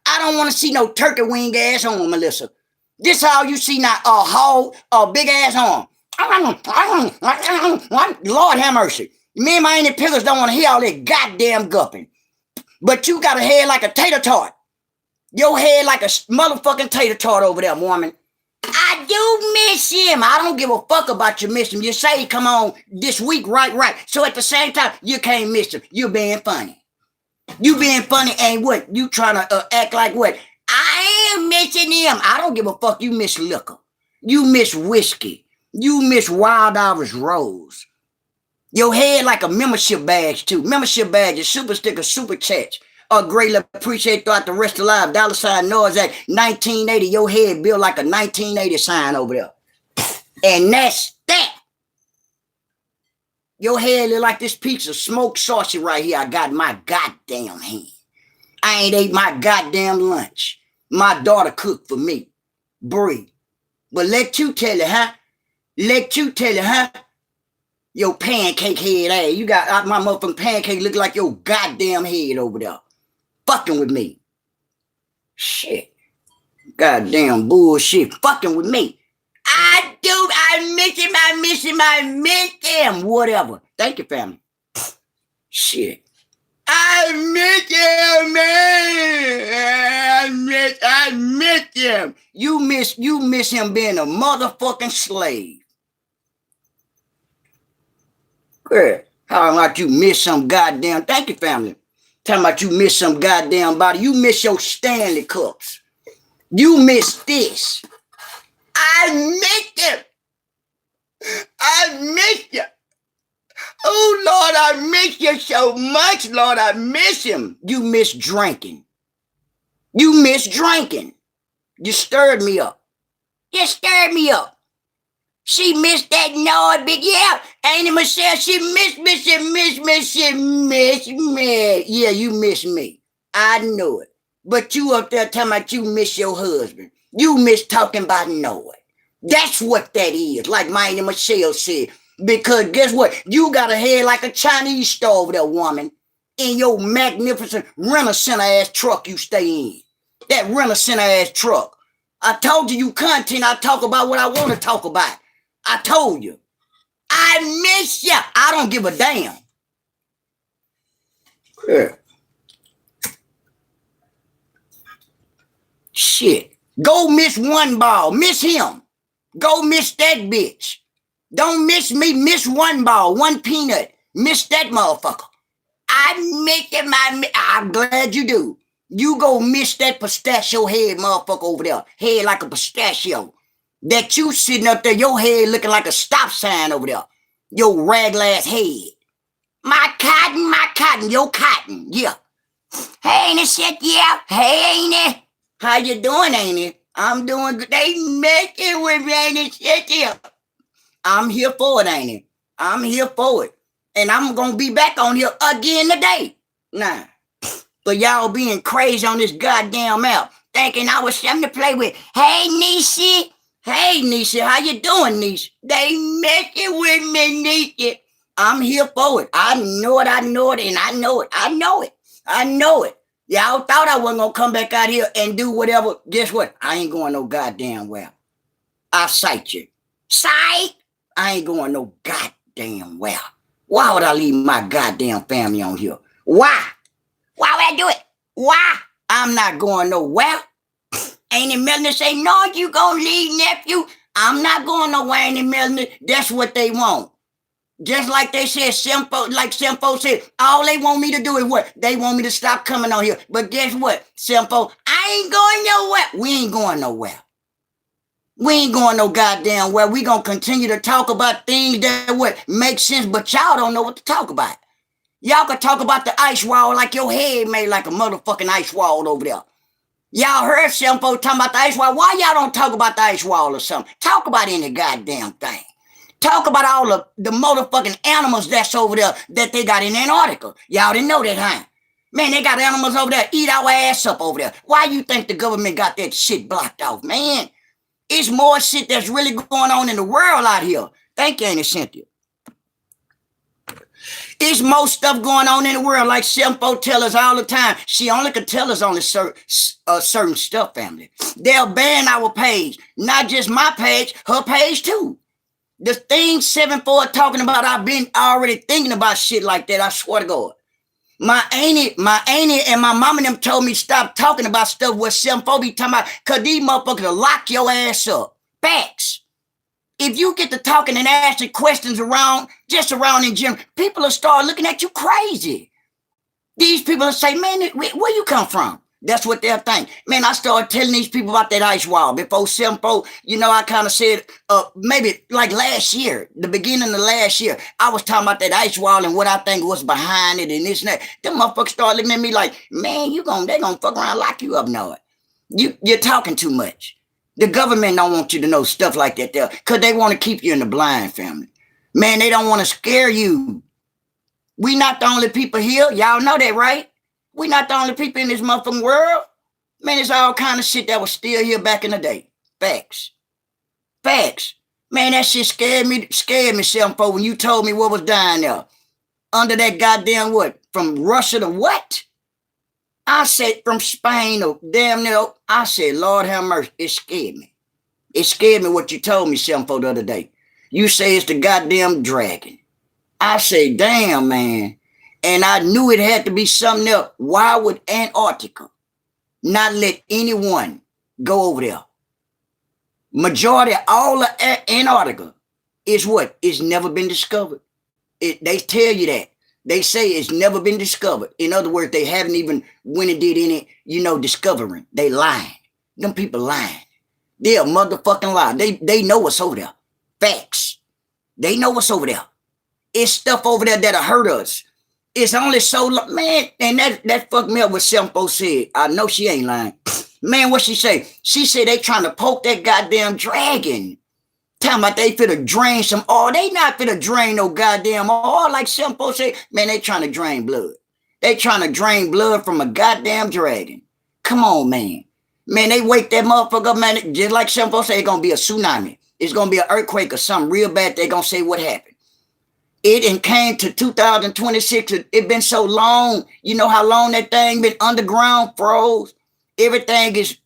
I don't want to see no turkey wing ass arm, Melissa. This all you see now, a whole, a big ass arm. Lord have mercy. Me and my Auntie Pillars don't want to hear all that goddamn gupping. But you got a head like a tater tart. Your head like a motherfucking tater tart over there, woman. I do miss him. I don't give a fuck about you miss him. You say he come on this week, right. So at the same time, you can't miss him. You being funny. You being funny ain't what? You trying to act like what? I am missing him. I don't give a fuck. You miss liquor. You miss whiskey. You miss Wild Irish Rose. Your head like a membership badge too. Membership badges, super stickers, super chats. Greatly appreciate throughout the rest of the life. $ Noise Act 1980. Your head built like a 1980 sign over there. And that's that. Your head look like this piece of smoked sausage right here. I got in my goddamn hand. I ain't ate my goddamn lunch. My daughter cooked for me. Bree. But let you tell it, huh? Let you tell it, huh? Your pancake head ass. You got my motherfucking pancake look like your goddamn head over there. Fucking with me. Shit. Goddamn bullshit. Fucking with me. I do. I miss him. Whatever. Thank you, family. Shit. I miss him, man. I miss him. You miss him being a motherfucking slave. Good. How about you miss some goddamn, thank you, family. Talking about you miss some goddamn body. You miss your Stanley Cups. You miss this. I miss him. I miss you. Oh, Lord, I miss you so much, Lord. I miss him. You miss drinking. You miss drinking. You stirred me up. You stirred me up. She missed that noise, big yeah. Auntie Michelle, she miss. Yeah, you miss me. I know it. But you up there talking about you miss your husband. You miss talking about Noah. That's what that is, like my Auntie Michelle said. Because guess what? You got a head like a Chinese store over there, woman. In your magnificent Rent-A-Center ass truck you stay in. That Rent-A-Center ass truck. I told you content. I talk about what I want to talk about. I told you. I miss you. I don't give a damn. Yeah. Shit. Go miss one ball. Miss him. Go miss that bitch. Don't miss me. Miss one ball. One peanut. Miss that motherfucker. I miss him. I'm glad you do. You go miss that pistachio head motherfucker over there. Head like a pistachio. That you sitting up there, your head looking like a stop sign over there. Your raglass head. My cotton, your cotton, yeah. Hey, Auntie said, yeah. Hey, Auntie. How you doing, Auntie? I'm doing good. They messing with me, Auntie said, yeah. I'm here for it, Auntie. I'm here for it. And I'm going to be back on here again today. Nah. But y'all being crazy on this goddamn app, thinking I was something to play with. Hey, Niecy. Hey, Nisha, how you doing, Nisha? They messing with me, Nisha. I'm here for it. I know it, and I know it. Y'all thought I wasn't going to come back out here and do whatever. Guess what? I ain't going no goddamn well. I'll cite you. Cite? I ain't going no goddamn well. Why would I leave my goddamn family on here? Why? Why would I do it? Why? I'm not going nowhere. Auntie Melanie say, no, you gonna leave, nephew. I'm not going nowhere, Auntie Melanie. That's what they want. Just like they said, Simpo said, all they want me to do is what? They want me to stop coming on here. But guess what, Simpo? I ain't going nowhere. We ain't going nowhere. We ain't going no goddamn where. We gonna continue to talk about things that what make sense, but y'all don't know what to talk about. Y'all can talk about the ice wall like your head made like a motherfucking ice wall over there. Y'all heard some folks talking about the ice wall. Why y'all don't talk about the ice wall or something? Talk about any goddamn thing. Talk about all of the motherfucking animals that's over there that they got in Antarctica. Y'all didn't know that, huh? Man, they got animals over there. Eat our ass up over there. Why you think the government got that shit blocked off, man? It's more shit that's really going on in the world out here. Thank you, Auntie Cynthia. It's more stuff going on in the world, like Simpo tell us all the time. She only can tell us on certain stuff, family. They'll ban our page. Not just my page, her page too. The thing 7-4 talking about, I've been already thinking about shit like that, I swear to God. My auntie and my mama them told me stop talking about stuff what 7-4 be talking about, because these motherfuckers will lock your ass up. Facts. If you get to talking and asking questions around in general, people will start looking at you crazy. These people will say, man, where you come from? That's what they'll think. Man, I started telling these people about that ice wall before 7-4. You know, I kind of said, maybe like last year, the beginning of last year, I was talking about that ice wall and what I think was behind it and this and that. Them motherfuckers started looking at me like, man, they gonna fuck around and lock you up now. You're talking too much. The government don't want you to know stuff like that there because they want to keep you in the blind, family. Man, they don't want to scare you. We not the only people here. Y'all know that, right? We not the only people in this motherfucking world. Man, it's all kind of shit that was still here back in the day. Facts. Facts. Man, that shit scared me 7-4 when you told me what was down there. Under that goddamn what? From Russia to what? I said from Spain or damn near. I said, Lord have mercy. It scared me. It scared me what you told me, 7-4, the other day. You say it's the goddamn dragon. I say, damn, man. And I knew it had to be something else. Why would Antarctica not let anyone go over there? Majority of all of Antarctica is what? It's never been discovered. They tell you that. They say it's never been discovered. In other words, they haven't even went and did any, discovering. They lying. Them people lying. They're a motherfucking lie. They know what's over there. Facts. They know what's over there. It's stuff over there that'll hurt us. It's only so long, man, and that fucked me up what 7-4 said. I know she ain't lying. Man, what she say? She said they trying to poke that goddamn dragon. Talking about they finna drain some oil. They not finna drain no goddamn oil. Like 7-4 say, man, they trying to drain blood. They trying to drain blood from a goddamn dragon. Come on, man. Man, they wake that motherfucker up, man. Just like 7-4 say, it's gonna be a tsunami. It's gonna be an earthquake or something real bad. They gonna say what happened. It came to 2026. It been so long. You know how long that thing been underground, froze. Everything is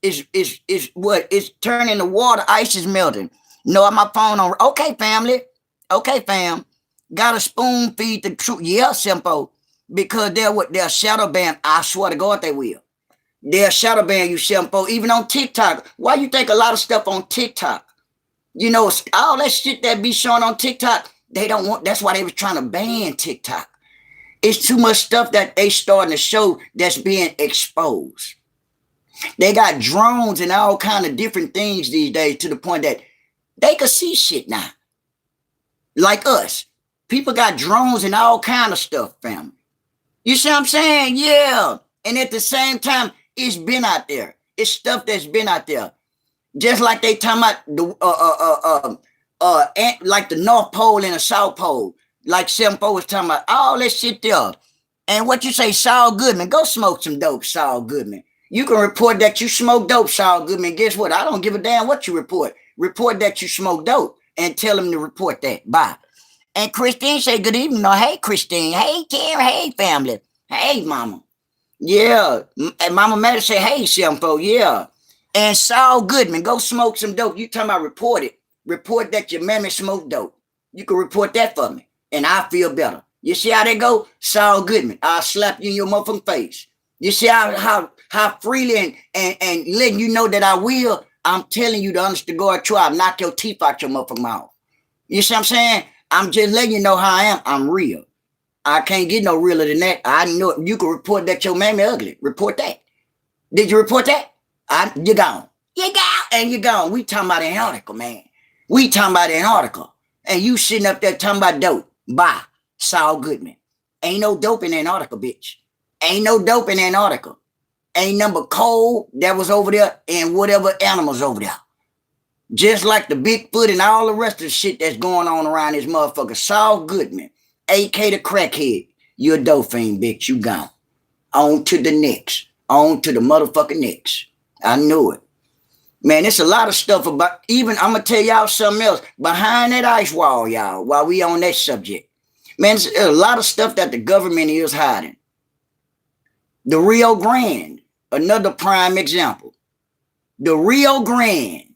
what? It's turning to water. Ice is melting. No, on my phone on. Okay, family. Okay, fam. Got to spoon feed the truth. Yeah, 7-4. Because they're shadow ban. I swear to God they will. They'll shadow ban you, 7-4. Even on TikTok. Why you think a lot of stuff on TikTok? All that shit that be shown on TikTok. They don't want, that's why they was trying to ban TikTok. It's too much stuff that they starting to show that's being exposed. They got drones and all kind of different things these days to the point that they could see shit now. Like us. People got drones and all kind of stuff, family. You see what I'm saying? Yeah. And at the same time, it's been out there. It's stuff that's been out there. Just like they talking about the like the North Pole and the South Pole, like 7-4 was talking about all that shit there. And what you say, Saul Goodman, go smoke some dope, Saul Goodman. You can report that you smoke dope, Saul Goodman. Guess what? I don't give a damn what you report. Report that you smoke dope and tell them to report that. Bye. And Christine say good evening. No, hey, Christine. Hey, Kim. Hey, family. Hey, mama. Yeah. And Mama Matter say, hey, 7-4. Yeah. And Saul Goodman, go smoke some dope. You talking about report it. Report that your mammy smoked dope. You can report that for me. And I feel better. You see how they go? Saul Goodman. I'll slap you in your motherfucking face. You see how freely and letting you know that I will. I'm telling you the honest to God truth. I'll knock your teeth out your motherfucking mouth. You see what I'm saying? I'm just letting you know how I am. I'm real. I can't get no realer than that. I know you can report that your mammy ugly. Report that. Did you report that? You gone. You gone. And you gone. We talking about Antarctica, man. We talking about Antarctica. And you sitting up there talking about dope. Bye. Saul Goodman. Ain't no dope in Antarctica, bitch. Ain't no dope in Antarctica. Ain't number coal that was over there and whatever animals over there. Just like the Bigfoot and all the rest of the shit that's going on around this motherfucker. Saul Goodman, a.k.a. the crackhead. You're a dope fiend, bitch. You gone. On to the next. On to the motherfucking next. I knew it. Man, it's a lot of stuff about, even, I'm going to tell y'all something else. Behind that ice wall, y'all, while we on that subject. Man, there's a lot of stuff that the government is hiding. The Rio Grande, another prime example. The Rio Grande.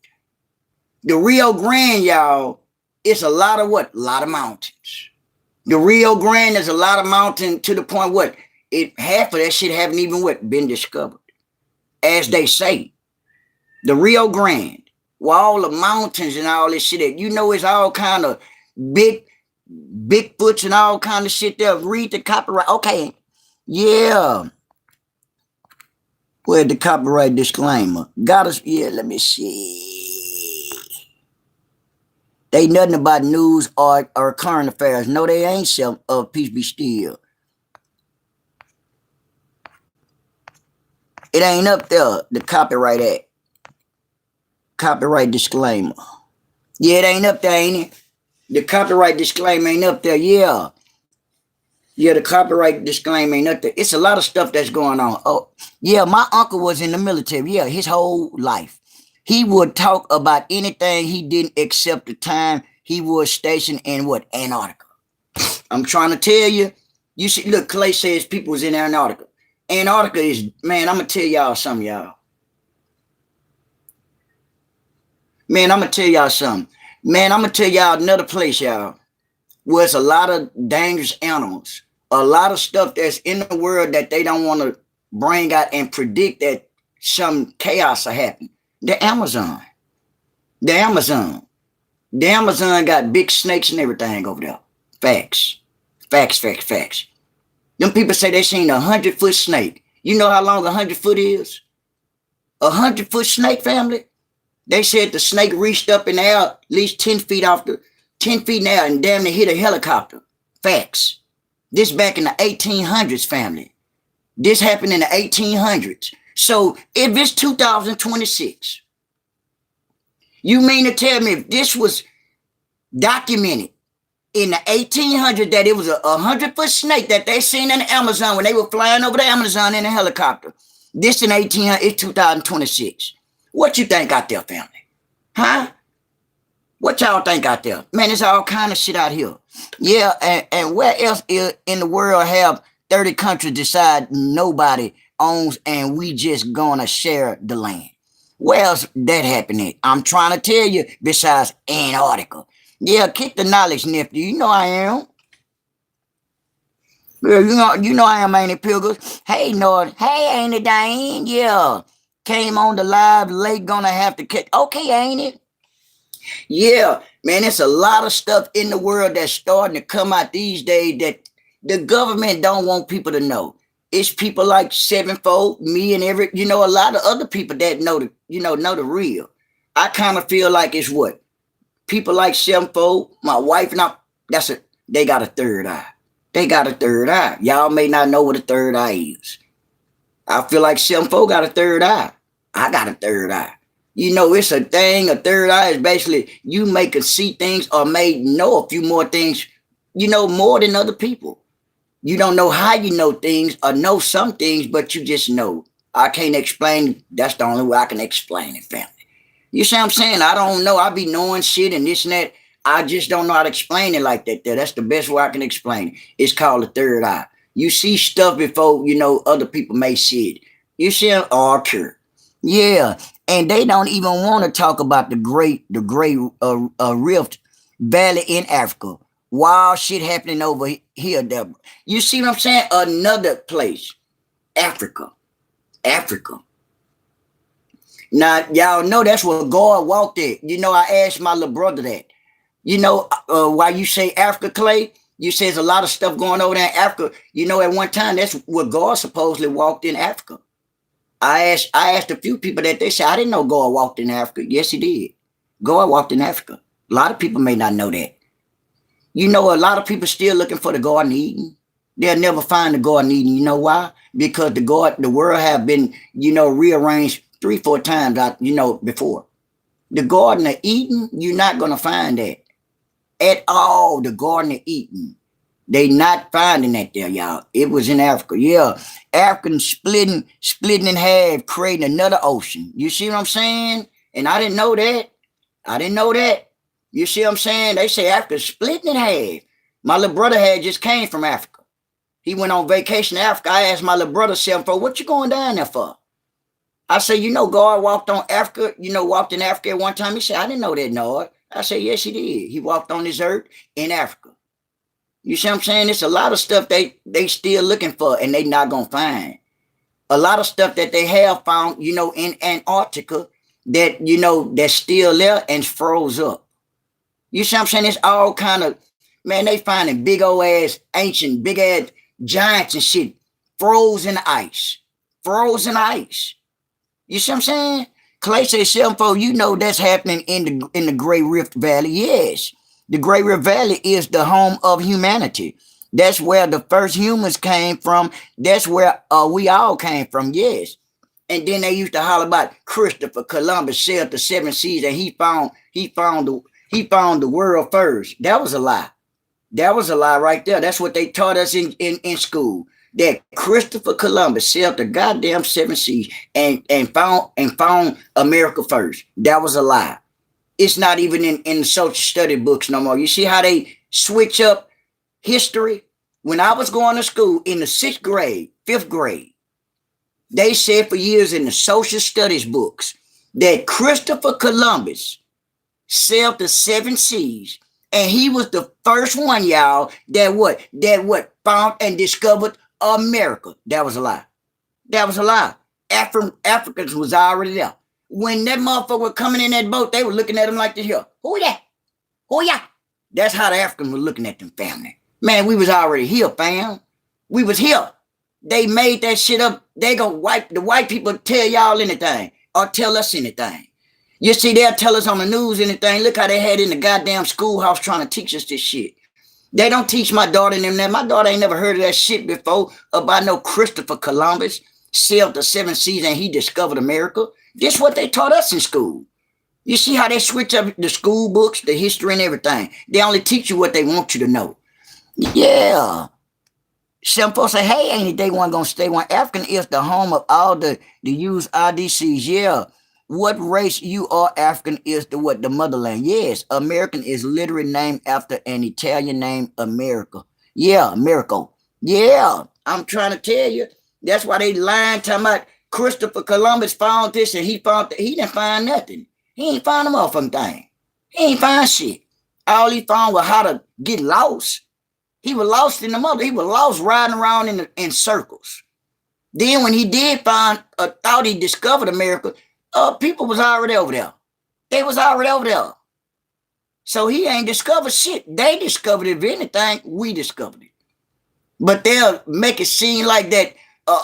The Rio Grande, y'all, it's a lot of what? A lot of mountains. The Rio Grande is a lot of mountain to the point what? Half of that shit haven't even what? Been discovered. As they say. The Rio Grande. With all the mountains and all this shit. You know it's all kind of Bigfoots and all kind of shit there. Read the copyright. Okay. Yeah. Where's the copyright disclaimer? Got us. Yeah, let me see. They nothing about news or current affairs. No, they ain't self peace be still. It ain't up there, the Copyright Act. Copyright disclaimer. Yeah, it ain't up there, ain't it? The copyright disclaimer ain't up there, yeah. Yeah, the copyright disclaimer ain't up there. It's a lot of stuff that's going on. Oh, yeah, my uncle was in the military, yeah, his whole life. He would talk about anything he didn't accept the time he was stationed in what? Antarctica. I'm trying to tell you. You see, look, Clay says people was in Antarctica. Antarctica is, man, I'm going to tell y'all something, y'all. Man, I'm going to tell y'all something. Man, I'm going to tell y'all another place, y'all, where it's a lot of dangerous animals. A lot of stuff that's in the world that they don't want to bring out and predict that some chaos will happen. The Amazon. The Amazon. The Amazon got big snakes and everything over there. Facts. Facts, facts, facts. Them people say they seen a 100-foot snake. You know how long a 100-foot is? A 100-foot snake, family? They said the snake reached up in the air at least 10 feet off the 10 feet in the air and damn near hit a helicopter. Facts. This back in the 1800s, family. This happened in the 1800s. So if it's 2026, you mean to tell me if this was documented in the 1800s that it was a 100-foot snake that they seen in the Amazon when they were flying over the Amazon in a helicopter? This in 1800, it's 2026. What you think out there, family? Huh? What y'all think out there? Man, there's all kind of shit out here. Yeah, and where else in the world have 30 countries decide nobody owns and we just gonna share the land? Where else that happening? I'm trying to tell you, besides Antarctica. Yeah, kick the knowledge, nephew. You know I am. Yeah, you know I am, ain't it, Pilgrims? Hey, Nord. Hey, ain't it, Diane? Yeah. Came on the live late, gonna have to catch. Okay, ain't it? Yeah, man, it's a lot of stuff in the world that's starting to come out these days that the government don't want people to know. It's people like Sevenfold, me, and a lot of other people that know the real. I kind of feel like it's what? People like Sevenfold, my wife and they got a third eye. They got a third eye. Y'all may not know what a third eye is. I feel like Sevenfold got a third eye. I got a third eye. You know, it's a thing. A third eye is basically you make us see things or may know a few more things, more than other people. You don't know how you know things or know some things, but you just know. I can't explain. That's the only way I can explain it, family. You see what I'm saying? I don't know. I be knowing shit and this and that. I just don't know how to explain it like that. That's the best way I can explain it. It's called a third eye. You see stuff before, other people may see it. You see an archer. Yeah. And they don't even want to talk about the great Rift Valley in Africa. Wild shit happening over here, Deborah. You see what I'm saying? Another place. Africa. Now, y'all know that's where God walked at. I asked my little brother that. Why you say Africa, Clay? You say there's a lot of stuff going over there in Africa. At one time, that's where God supposedly walked in Africa. I asked a few people that they said, I didn't know God walked in Africa. Yes, he did. God walked in Africa. A lot of people may not know that. A lot of people still looking for the Garden of Eden. They'll never find the Garden of Eden. You know why? Because the world have been, rearranged 3-4 times, before. The Garden of Eden, you're not going to find that. At all, the Garden of Eden. They not finding that there, y'all. It was in Africa. Yeah. Africans splitting in half, creating another ocean. You see what I'm saying? And I didn't know that. I didn't know that. You see what I'm saying? They say Africa splitting in half. My little brother had just came from Africa. He went on vacation to Africa. I asked my little brother, for what you going down there for? I said, God walked on Africa, walked in Africa at one time. He said, I didn't know that, Nord. I said, yes, he did. He walked on this earth in Africa. You see what I'm saying? It's a lot of stuff they still looking for and they not going to find. A lot of stuff that they have found, in Antarctica that, that's still there and froze up. You see what I'm saying? It's all kind of, man, they finding big old ass, ancient, big ass giants and shit frozen ice. Frozen ice. You see what I'm saying? Clay says, 74, that's happening in the Great Rift Valley. Yes. The Great Rift Valley is the home of humanity. That's where the first humans came from. That's where we all came from. Yes. And then they used to holler about Christopher Columbus sailed the 7 seas and he found the world first. That was a lie. That was a lie right there. That's what they taught us in school. That Christopher Columbus sailed the goddamn 7 seas and found America first. That was a lie. It's not even in the social study books no more. You see how they switch up history? When I was going to school in the 6th grade, 5th grade, they said for years in the social studies books that Christopher Columbus sailed the 7 seas, and he was the first one, y'all, that found and discovered America. That was a lie. That was a lie. Africans was already there. When that motherfucker was coming in that boat, they were looking at him like this here. Who that? Who ya? That's how the Africans were looking at them family. Man, we was already here, fam. We was here. They made that shit up. They gonna the white people tell y'all anything or tell us anything. You see, they'll tell us on the news anything. Look how they had in the goddamn schoolhouse trying to teach us this shit. They don't teach my daughter and them that. My daughter ain't never heard of that shit before about no Christopher Columbus sailed the 7 seas and he discovered America. This is what they taught us in school. You see how they switch up the school books, the history and everything. They only teach you what they want you to know. Yeah. Some folks say, hey, ain't it they one gonna stay one? African is the home of all the used IDCs. Yeah. What race you are, African is the what? The motherland. Yes. American is literally named after an Italian name, America. Yeah, America. Yeah. I'm trying to tell you. That's why they lying talking about Christopher Columbus found this and he didn't find nothing. He ain't find a motherfucking thing. He ain't find shit. All he found was how to get lost. He was lost in the mother. He was lost riding around in circles. Then when he did find, thought he discovered America, people was already over there. They was already over there. So he ain't discovered shit. They discovered it. If anything, we discovered it. But they'll make it seem like that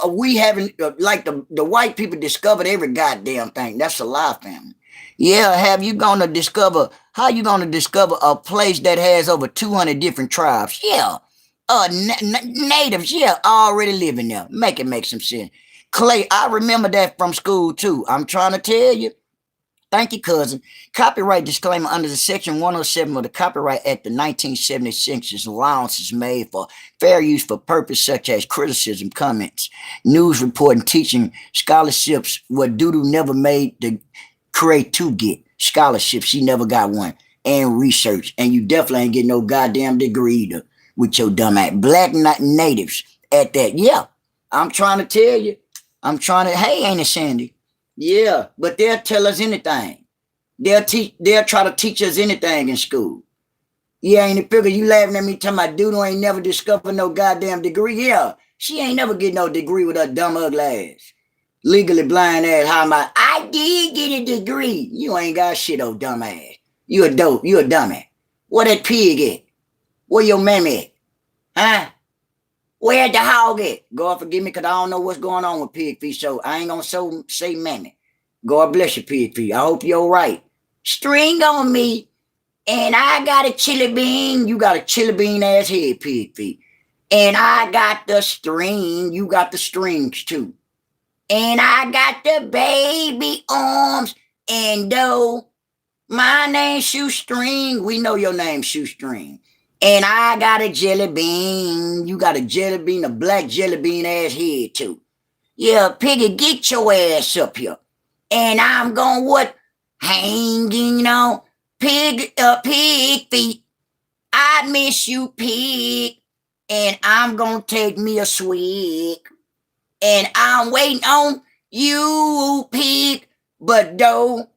we haven't, like the white people discovered every goddamn thing. That's a lie, family. Yeah, how you gonna discover a place that has over 200 different tribes? Yeah. Natives, yeah, already living there. Make some sense. Clay, I remember that from school too. I'm trying to tell you. Thank you, cousin. Copyright disclaimer under the Section 107 of the Copyright Act of 1976 allowance is made for fair use for purpose such as criticism, comments, news reporting, teaching, scholarships, what Doodoo never made to create to get. Scholarships, she never got one. And research. And you definitely ain't getting no goddamn degree either with your dumb ass. Black natives at that. Yeah, I'm trying to tell you. Hey, ain't it, Sandy? Yeah, but they'll tell us anything. They'll try to teach us anything in school. Yeah, ain't it figure you laughing at me talking about Doodoo ain't never discovered no goddamn degree? Yeah, she ain't never get no degree with her dumb ugly ass. Legally blind ass, how am I did get a degree. You ain't got shit, oh dumb ass. You a dope, you a dummy. Where that pig at? Where your mammy at? Huh? Where the hog at? God forgive me, because I don't know what's going on with pig feet, so I ain't gonna say mammy. God bless you, pig feet. I hope you're all right. String on me, and I got a chili bean. You got a chili bean ass head, pig feet. And I got the string. You got the strings too. And I got the baby arms. And though my name's Shoestring, we know your name's Shoestring. And I got a jelly bean. You got a jelly bean, a black jelly bean ass head too. Yeah, Piggy, get your ass up here. And I'm going what? Hanging on pig feet. I miss you, pig. And I'm gonna take me a swig. And I'm waiting on you, pig. But though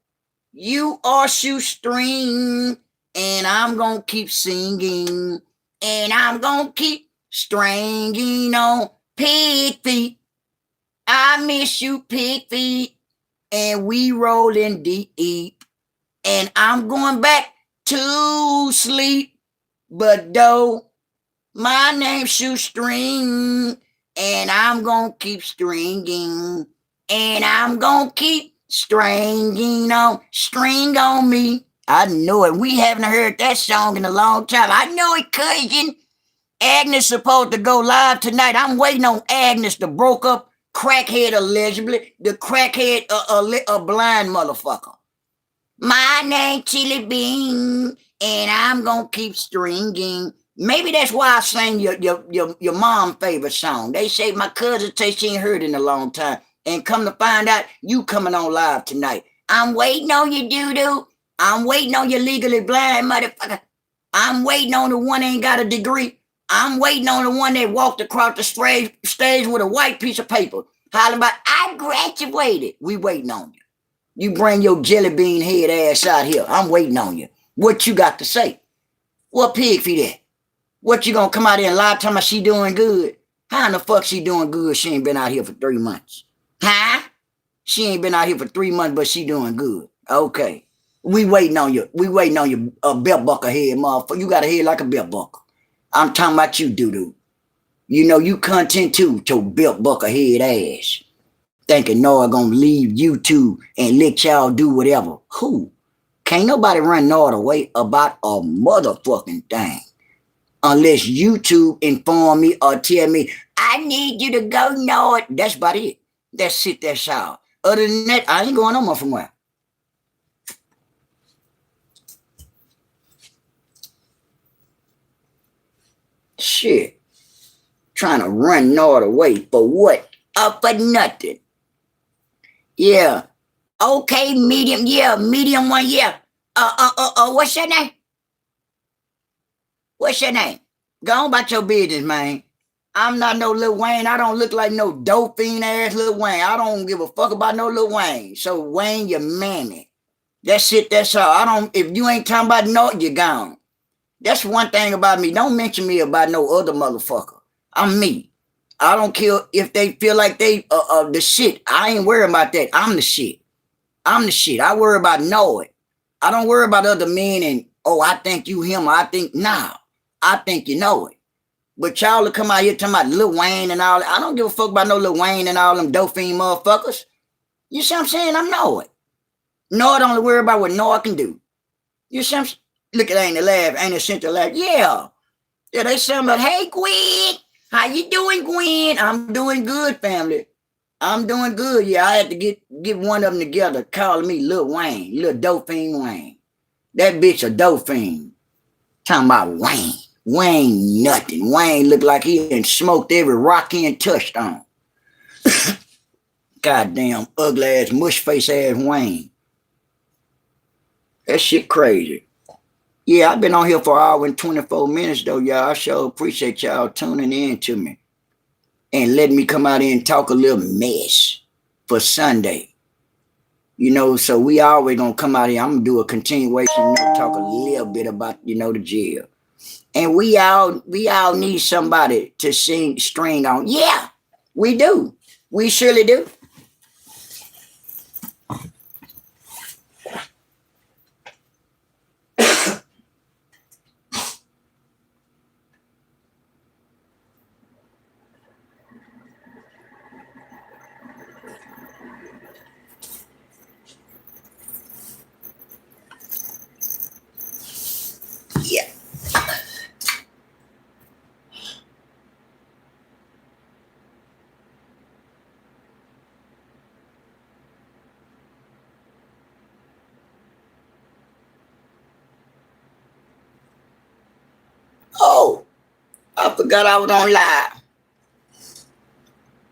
you are shoestring, and I'm gonna keep singing, and I'm gonna keep stringing on pig feet. I miss you, pig feet, and we rolling deep, and I'm going back to sleep. But though my name's Shoestring, and I'm gonna keep stringing, and I'm gonna keep stringing on, string on me. I know it. We haven't heard that song in a long time. I know it, cousin. Agnes supposed to go live tonight. I'm waiting on Agnes, the broke up crackhead allegedly, the crackhead a blind motherfucker. My name Chili Bean, and I'm gonna keep stringing. Maybe that's why I sang your mom favorite song. They say my cousin say she ain't heard it in a long time. And come to find out, you coming on live tonight. I'm waiting on you, doo-doo. I'm waiting on you legally blind motherfucker. I'm waiting on the one that ain't got a degree. I'm waiting on the one that walked across the stage with a white piece of paper. Hollering about, I graduated. We waiting on you. You bring your jelly bean head ass out here. I'm waiting on you. What you got to say? What pig feet at? What you gonna come out here and lie to me she doing good? How in the fuck she doing good? She ain't been out here for 3 months. Huh? She ain't been out here for 3 months, but she doing good. Okay. We waiting on you. We waiting on you, belt buckle head, motherfucker. You got a head like a belt buckle. I'm talking about you, doo-doo. You know you content too, your belt buckle head ass. Thinking Noah gonna leave YouTube and let y'all do whatever. Who? Can't nobody run Noah away about a motherfucking thing. Unless YouTube inform me or tell me, I need you to go Noah. That's about it. That's it, that's all. Other than that, I ain't going on from where. Shit. Trying to run Noah away for what? For nothing. Yeah. Okay, medium. Yeah, medium one. Yeah. What's your name? What's your name? Go on about your business, man. I'm not no Lil Wayne. I don't look like no dope fiend ass Lil Wayne. I don't give a fuck about no Lil Wayne. So Wayne, your mammy. That's it. That's all. I don't. If you ain't talking about no, you're gone. That's one thing about me. Don't mention me about no other motherfucker. I'm me. I don't care if they feel like they the shit. I ain't worried about that. I'm the shit. I'm the shit. I worry about knowing. I don't worry about other men and, oh, I think you him. Or I think, nah. I think you know it. But y'all will come out here talking about Lil Wayne and all that. I don't give a fuck about no Lil Wayne and all them Dauphine motherfuckers. You see what I'm saying? I'm know it. Noah don't worry about what Noah can do. You see what I'm saying? Look at Ain't the laugh. Ain't the center laugh. Yeah. Yeah, they say about, hey, Gwen. How you doing, Gwen? I'm doing good, family. I'm doing good. Yeah, I had to get one of them together, calling me Lil Wayne, Lil Dauphine Wayne. That bitch a Dauphine. Talking about Wayne. Wayne nothing. Wayne looked like he had smoked every rock he touched on. Goddamn ugly ass, mush face ass Wayne. That shit crazy. Yeah, I've been on here for an hour and 24 minutes though, y'all. I sure appreciate y'all tuning in to me and letting me come out here and talk a little mess for Sunday. You know, so we always gonna come out here. I'm gonna do a continuation, talk a little bit about, the jail. And we all need somebody to sing string on. Yeah, we do. We surely do. Yeah. I forgot I was on live.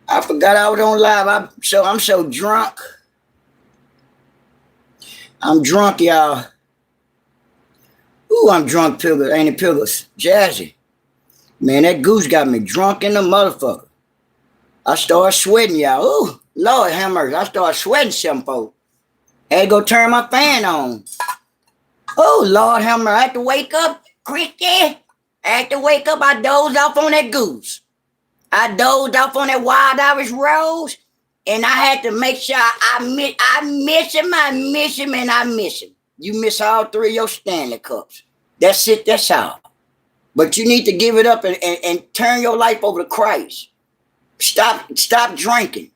I forgot I was on live. I'm so drunk. I'm drunk, y'all. Ooh, I'm drunk, Pilgers. Ain't it, Pilgers? Jazzy. Man, that goose got me drunk in the motherfucker. I started sweating, y'all. Ooh, Lord have mercy. I started sweating some folks. Had to go turn my fan on. Oh, Lord have mercy. I had to wake up, Christy. I had to wake up. I dozed off on that goose. I dozed off on that Wild Irish Rose. And I had to make sure I miss him, and I miss him. You miss all three of your Stanley Cups. That's it, that's all. But you need to give it up and turn your life over to Christ. Stop drinking.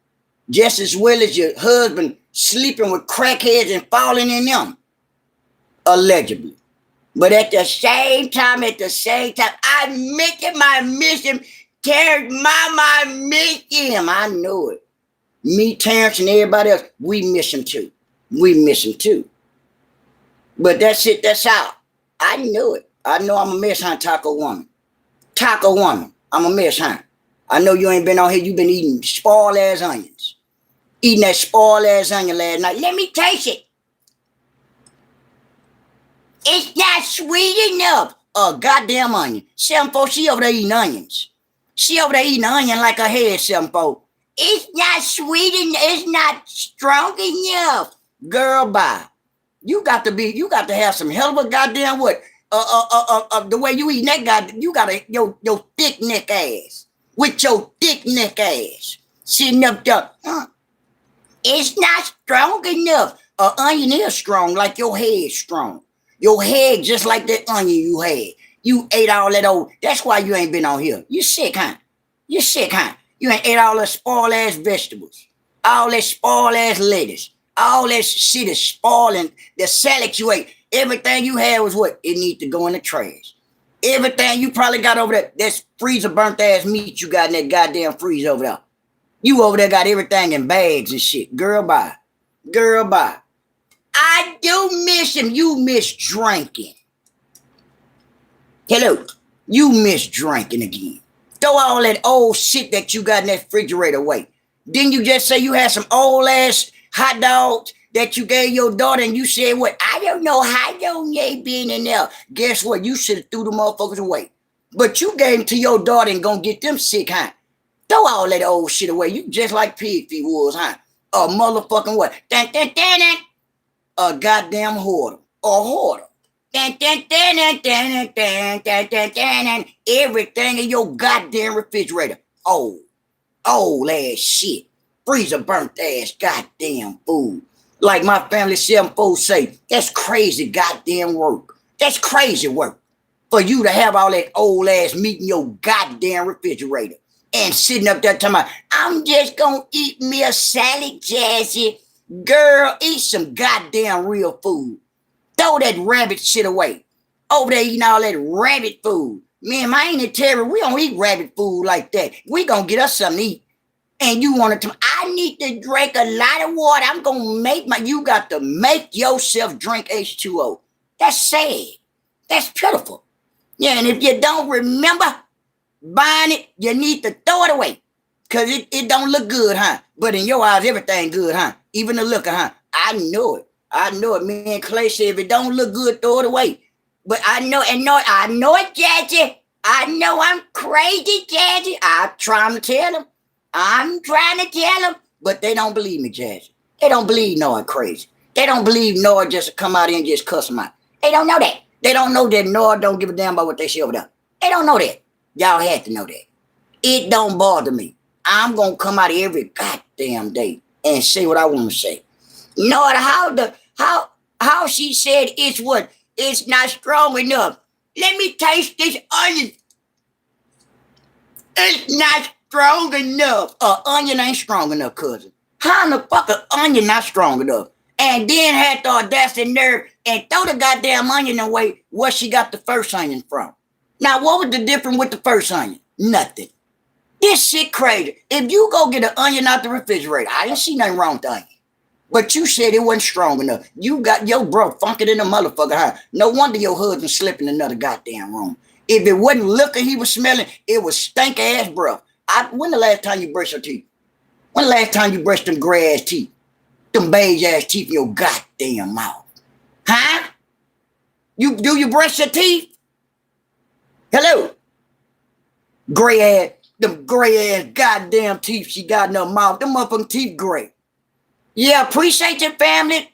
Just as well as your husband sleeping with crackheads and falling in them. Allegedly. But at the same time, I miss him. Terrence, Mama, I miss him. I knew it. Me, Terrence, and everybody else, we miss him too. But that's it, that's all. I knew it. I know I'm a miss her, Taco Woman. I'm a miss her. I know you ain't been on here. You been eating spoiled ass onions. Eating that spoiled ass onion last night. Let me taste it. It's not sweet enough. A goddamn onion. 7-4, she over there eating onions. She over there eating onion like a head, 7-4. It's not sweet enough. It's not strong enough. Girl, bye. You got to have some hell of a goddamn what? The way you eat that guy, you got your thick neck ass. With your thick neck ass. Sitting up there. It's not strong enough. Onion is strong like your head strong. Your head just like that onion you had. You ate all that old. That's why you ain't been on here. You sick, huh? You ain't ate all the spoiled ass vegetables. All that spoiled ass lettuce. All that shit is spoiling. The salad you ate. Everything you had was what? It need to go in the trash. Everything you probably got over there. That's freezer burnt ass meat you got in that goddamn freezer over there. You over there got everything in bags and shit. Girl, bye. I do miss him. You miss drinking. Hello. You miss drinking again. Throw all that old shit that you got in that refrigerator away. Didn't you just say you had some old ass hot dogs that you gave your daughter and you said what? I don't know how long they been in there. Guess what? You should have threw the motherfuckers away. But you gave them to your daughter and gonna get them sick, huh? Throw all that old shit away. You just like pig feet was, huh? A motherfucking what? A goddamn hoarder. A hoarder. Everything in your goddamn refrigerator. Old ass shit. Freezer burnt ass goddamn food. Like my family 7-4 say, that's crazy goddamn work. That's crazy work. For you to have all that old ass meat in your goddamn refrigerator. And sitting up there talking about, I'm just gonna eat me a salad, Jazzy. Girl, eat some goddamn real food. Throw that rabbit shit away. Over there eating all that rabbit food. Me and my Auntie Terry, we don't eat rabbit food like that. We gonna get us something to eat. And you want to, I need to drink a lot of water. I'm gonna you got to make yourself drink H2O. That's sad. That's pitiful. Yeah, and if you don't remember buying it, you need to throw it away. Because it don't look good, huh? But in your eyes, everything good, huh? Even the looker, huh? I know it. Me and Clay said, if it don't look good, throw it away. But I know it, Jazzy. I know I'm crazy, Jazzy. I'm trying to tell them. But they don't believe me, Jazzy. They don't believe Noah crazy. They don't believe Noah just come out here and just cuss them out. They don't know that. They don't know that Noah don't give a damn about what they say over there. They don't know that. Y'all had to know that. It don't bother me. I'm going to come out every goddamn day and say what I want to say. Noah, how she said it's what? It's not strong enough. Let me taste this onion. It's not strong enough. Onion ain't strong enough, cousin. How in the fuck an onion not strong enough? And then had the audacity nerve and throw the goddamn onion away where she got the first onion from. Now, what was the difference with the first onion? Nothing. This shit crazy. If you go get an onion out the refrigerator, I didn't see nothing wrong with the onion. But you said it wasn't strong enough. You got your bro funking in the motherfucker, huh? No wonder your husband slept in another goddamn room. If it wasn't liquor he was smelling, it was stank ass breath. When the last time you brushed your teeth? When the last time you brushed them gray ass teeth? Them beige ass teeth in your goddamn mouth? Huh? Do you brush your teeth? Hello? Them gray ass goddamn teeth she got in her mouth. Them motherfucking teeth gray. Yeah, appreciate your family.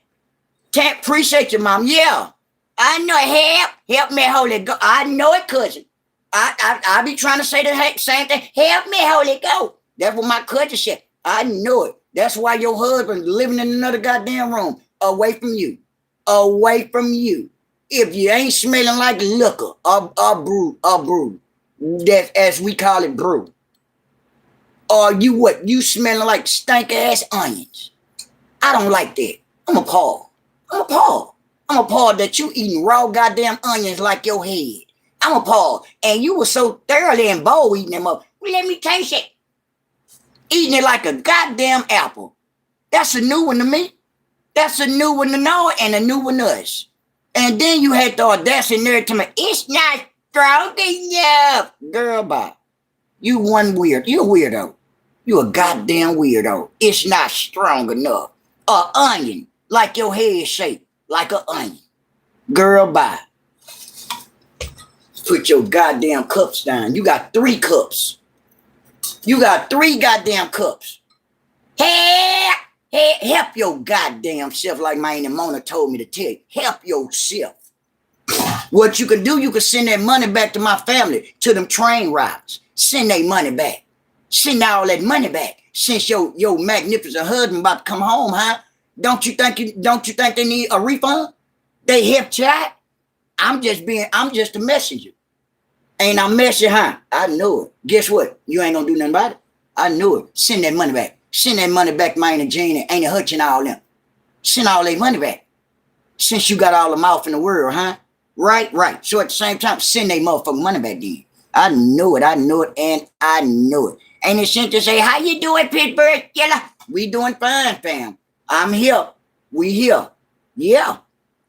Can't appreciate your mom. Yeah. I know it. Help me, Holy Ghost. I know it, cousin. I be trying to say the same thing. Help me, Holy Ghost. That's what my cousin said. I know it. That's why your husband living in another goddamn room away from you. Away from you. If you ain't smelling like liquor or brew, that's as we call it, brew. Or you what? You smelling like stank ass onions. I don't like that. I'm appalled. I'm appalled that you eating raw goddamn onions like your head. I'm appalled. And you were so thoroughly and bold eating them up. Well, let me taste it. Eating it like a goddamn apple. That's a new one to me. That's a new one to know and a new one to us. And then you had the audacity there to me. It's not strong enough. Girl, bye. You one weird. You a weirdo. You a goddamn weirdo. It's not strong enough. A onion. Like your head shaped. Like an onion. Girl, bye. Put your goddamn cups down. You got 3 cups. You got 3 goddamn cups. Help your goddamn self, like my Auntie Mona told me to tell you. Help yourself. What you can do, you can send that money back to my family, to them train riders. Send their money back. Send all that money back. Since your magnificent husband about to come home, huh? Don't you think they need a refund? They helped you out. I'm just a messenger. Ain't I messy, huh? I know it. Guess what? You ain't gonna do nothing about it. I knew it. Send that money back. Send that money back to my Auntie Jane and Auntie Hutch and all them. Send all their money back. Since you got all the mouth in the world, huh? Right. So at the same time, send their motherfucking money back then. I knew it, and I knew it. Ain't it sent to say, how you doing, Pittsburgh? Yeah, we doing fine, fam. I'm here. We here. Yeah.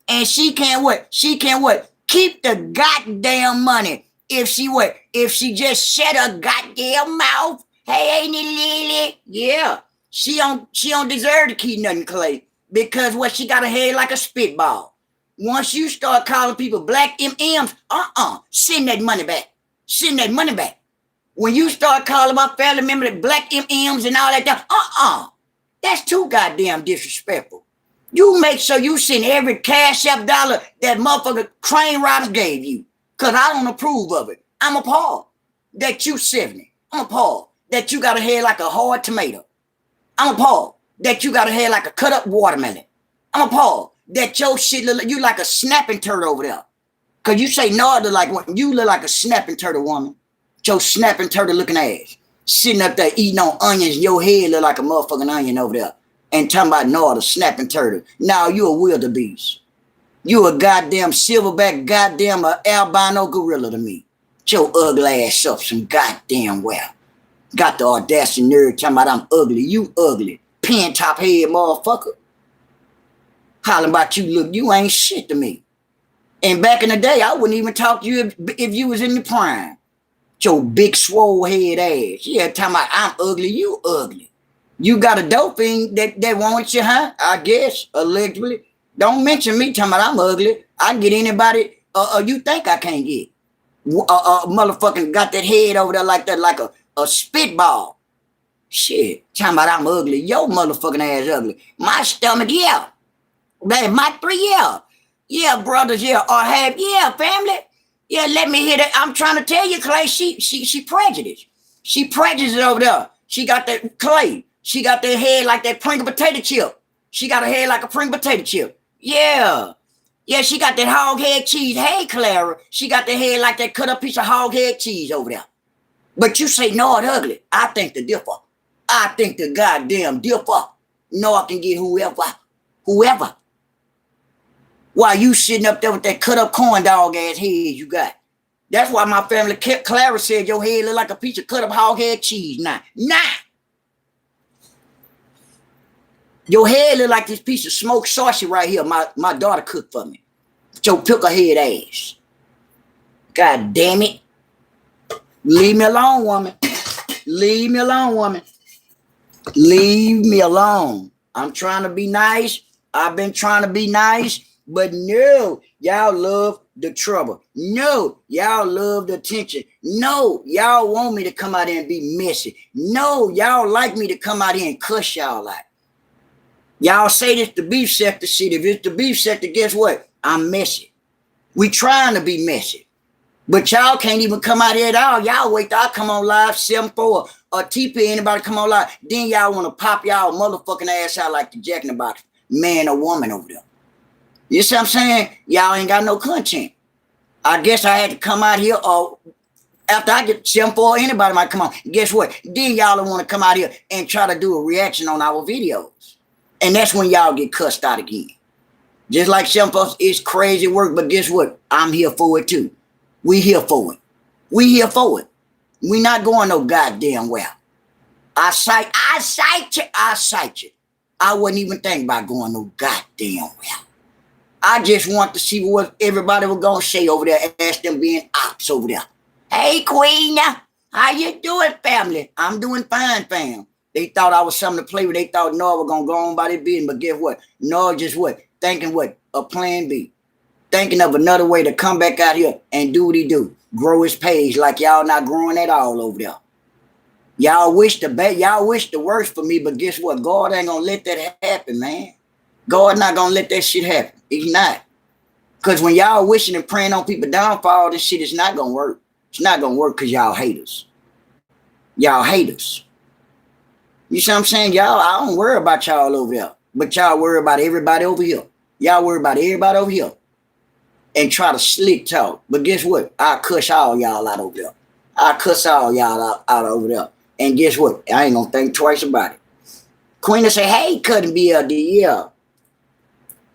And she can't what? Keep the goddamn money. If she just shut her goddamn mouth. Hey, ain't it Lily? Yeah. She don't deserve to keep nothing, Clay. Because what, she got a head like a spitball. Once you start calling people black MMs, send that money back. Send that money back. When you start calling my family members black MMs and all that, that's too goddamn disrespectful. You make sure you send every cash app dollar that motherfucker train riders gave you. Because I don't approve of it. I'm appalled that you 70. I'm appalled that you got a head like a hard tomato. I'm appalled that you got a head like a cut up watermelon. I'm appalled that your shit you like a snapping turtle over there. Because you say no, you look like a snapping turtle woman. Your snapping turtle looking ass. Sitting up there eating on onions, your head look like a motherfucking onion over there. And talking about no, the snapping turtle. Now you a wildebeest. You a goddamn silverback, goddamn albino gorilla to me. Your ugly ass up some goddamn well. Got the audacity nerd talking about I'm ugly. You ugly. Pin top head motherfucker. Hollering about you ain't shit to me. And back in the day, I wouldn't even talk to you if you was in the prime. Your big swole head ass. Yeah, talking about I'm ugly, you ugly. You got a dope thing that wants you, huh? I guess, allegedly. Don't mention me talking about I'm ugly. I can get anybody you think I can't get. Motherfucking got that head over there like that, like a spitball. Shit, talking about I'm ugly. Your motherfucking ass ugly. My stomach, yeah. My 3, yeah. Yeah, brothers, yeah. Or have, yeah, family. Yeah, let me hear that. I'm trying to tell you, Clay, she prejudiced. She prejudiced over there. She got that, Clay. She got that head like that Pringle potato chip. She got a head like a Pringle potato chip. Yeah. Yeah, she got that hog head cheese. Hey, Clara. She got the head like that cut up piece of hog head cheese over there. But you say, no, it's ugly. I think the differ. I think the goddamn differ. No, I can get whoever. While you sitting up there with that cut up corn dog ass head you got. That's why my family, Clara said your head look like a piece of cut up hog head cheese. Nah. Your head look like this piece of smoked sausage right here my daughter cooked for me. Your pickle head ass. God damn it. Leave me alone, woman. Leave me alone, woman. Leave me alone. I'm trying to be nice. I've been trying to be nice, but no, y'all love the trouble. No, y'all love the attention. No, y'all want me to come out here and be messy. No, y'all like me to come out here and cuss y'all out. Y'all say this the beef sector shit. If it's the beef sector, guess what? I'm messy. We trying to be messy. But y'all can't even come out here at all. Y'all wait till I come on live, 7-4, or TP, anybody come on live. Then y'all want to pop y'all motherfucking ass out like the Jack in the Box man or woman over there. You see what I'm saying? Y'all ain't got no content. I guess I had to come out here, or after I get 7-4, anybody might come on. Guess what? Then y'all want to come out here and try to do a reaction on our videos. And that's when y'all get cussed out again. Just like 7-4, it's crazy work, but guess what? I'm here for it too. We here for it. We here for it. We not going no goddamn well. I cite you. I wouldn't even think about going no goddamn well. I just want to see what everybody was gonna say over there as them being ops over there. Hey Queen, how you doing, family? I'm doing fine, fam. They thought I was something to play with. They thought Noah was gonna go on by their business, but guess what? Noah just what? Thinking what? A plan B. Thinking of another way to come back out here and do what he do. Grow his page like y'all not growing at all over there. Y'all wish the worst for me, but guess what? God ain't gonna let that happen, man. God not gonna let that shit happen. He's not. Because when y'all wishing and praying on people downfall, this shit is not gonna work. It's not gonna work because y'all haters. Y'all haters. You see what I'm saying? Y'all, I don't worry about y'all over there, but y'all worry about everybody over here. Y'all worry about everybody over here. And try to slick talk. But guess what? I cuss all y'all out over there. I cuss all y'all out over there. And guess what? I ain't gonna think twice about it. Queen will say, hey, couldn't be yeah.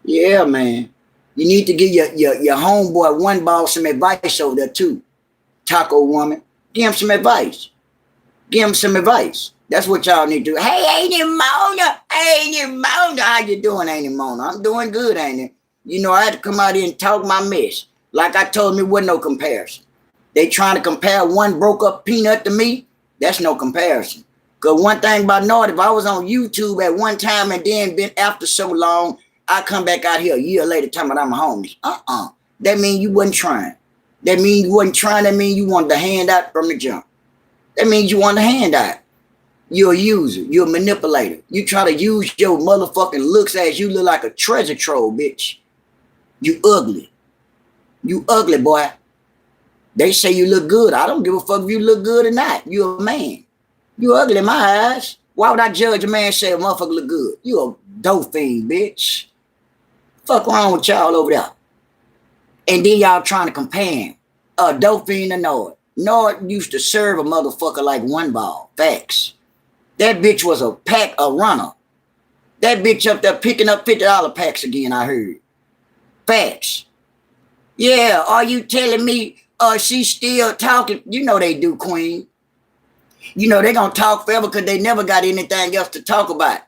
Yeah, man. You need to give your homeboy one ball some advice over there too. Taco woman. Give him some advice. Give him some advice. That's what y'all need to do. Hey, Ain't it Mona? Ain't it Mona? How you doing, Ain't it Mona? I'm doing good, ain't it? You know, I had to come out here and talk my mess. Like I told them, it wasn't no comparison. They trying to compare one broke up peanut to me. That's no comparison. Because one thing about Nord, if I was on YouTube at one time and then been after so long, I come back out here a year later talking about I'm homeless. That means you wasn't trying. That means you wasn't trying. That means you wanted the handout from the jump. That means you want the handout. You're a user. You're a manipulator. You try to use your motherfucking looks as you look like a treasure troll, bitch. You ugly. You ugly, boy. They say you look good. I don't give a fuck if you look good or not. You're a man. You ugly in my eyes. Why would I judge a man say a motherfucker look good? You a dope fiend, bitch. Fuck wrong with y'all over there. And then y'all trying to compare a dope fiend to Nord. Nord used to serve a motherfucker like one ball. Facts. That bitch was a runner. That bitch up there picking up $50 packs again, I heard. Facts. Yeah, are you telling me she's still talking? You know they do, Queen. You know they gonna talk forever because they never got anything else to talk about.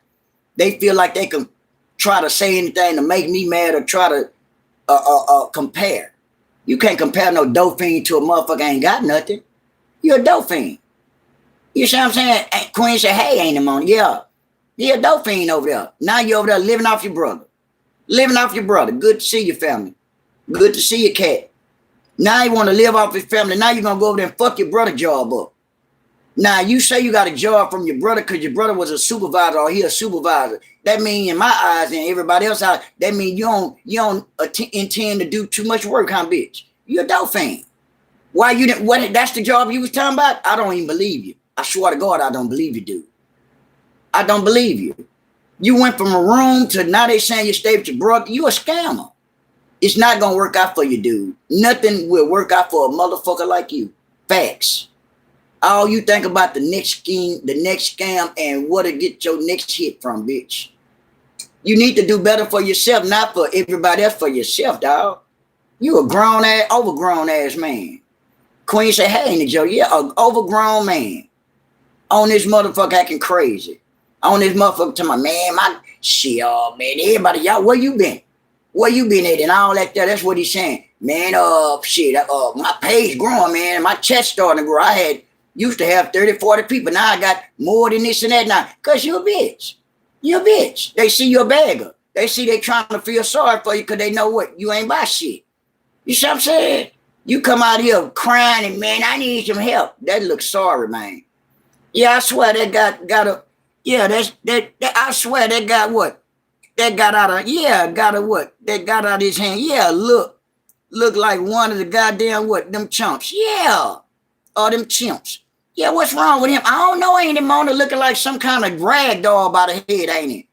They feel like they can try to say anything to make me mad or try to compare. You can't compare no dope fiend to a motherfucker ain't got nothing. You're a dope fiend. You see what I'm saying? Queen said, hey, Ain't it Mona? Yeah. You're a dope fiend over there. Now you're over there living off your brother. Living off your brother. Good to see your family. Good to see your cat. Now you want to live off his family. Now you're going to go over there and fuck your brother job up. Now you say you got a job from your brother because your brother was a supervisor or he a supervisor. That means in my eyes and everybody else's eyes, that means you don't intend to do too much work, huh, bitch? You're a dope fiend. Why you didn't? What? That's the job you was talking about? I don't even believe you. I swear to God, I don't believe you, dude. I don't believe you. You went from a room to now they saying you stay with your brother. You a scammer. It's not gonna work out for you, dude. Nothing will work out for a motherfucker like you. Facts. All you think about the next scheme, the next scam, and what to get your next hit from, bitch. You need to do better for yourself, not for everybody else, for yourself, dog. You a grown ass, overgrown ass man. Queen said, hey, Ain't it Joe? Yeah, an overgrown man. On this motherfucker acting crazy. On this motherfucker to my man, man, everybody, y'all, where you been? Where you been at? And all that there, that's what he's saying. Man, shit, my page growing, man. My chest starting to grow. Used to have 30, 40 people. Now I got more than this and that now. Because you're a bitch. You're a bitch. They see you're a bagger. They see they trying to feel sorry for you because they know what? You ain't buy shit. You see what I'm saying? You come out here crying and, man, I need some help. That looks sorry, man. Yeah, I swear that got a, yeah, that I swear that got what? That got out of, yeah, got a what? That got out of his hand. Yeah, look like one of the goddamn what? Them chumps. Yeah. Or them chimps. Yeah, what's wrong with him? I don't know, ain't him on it looking like some kind of rag doll by the head, ain't it?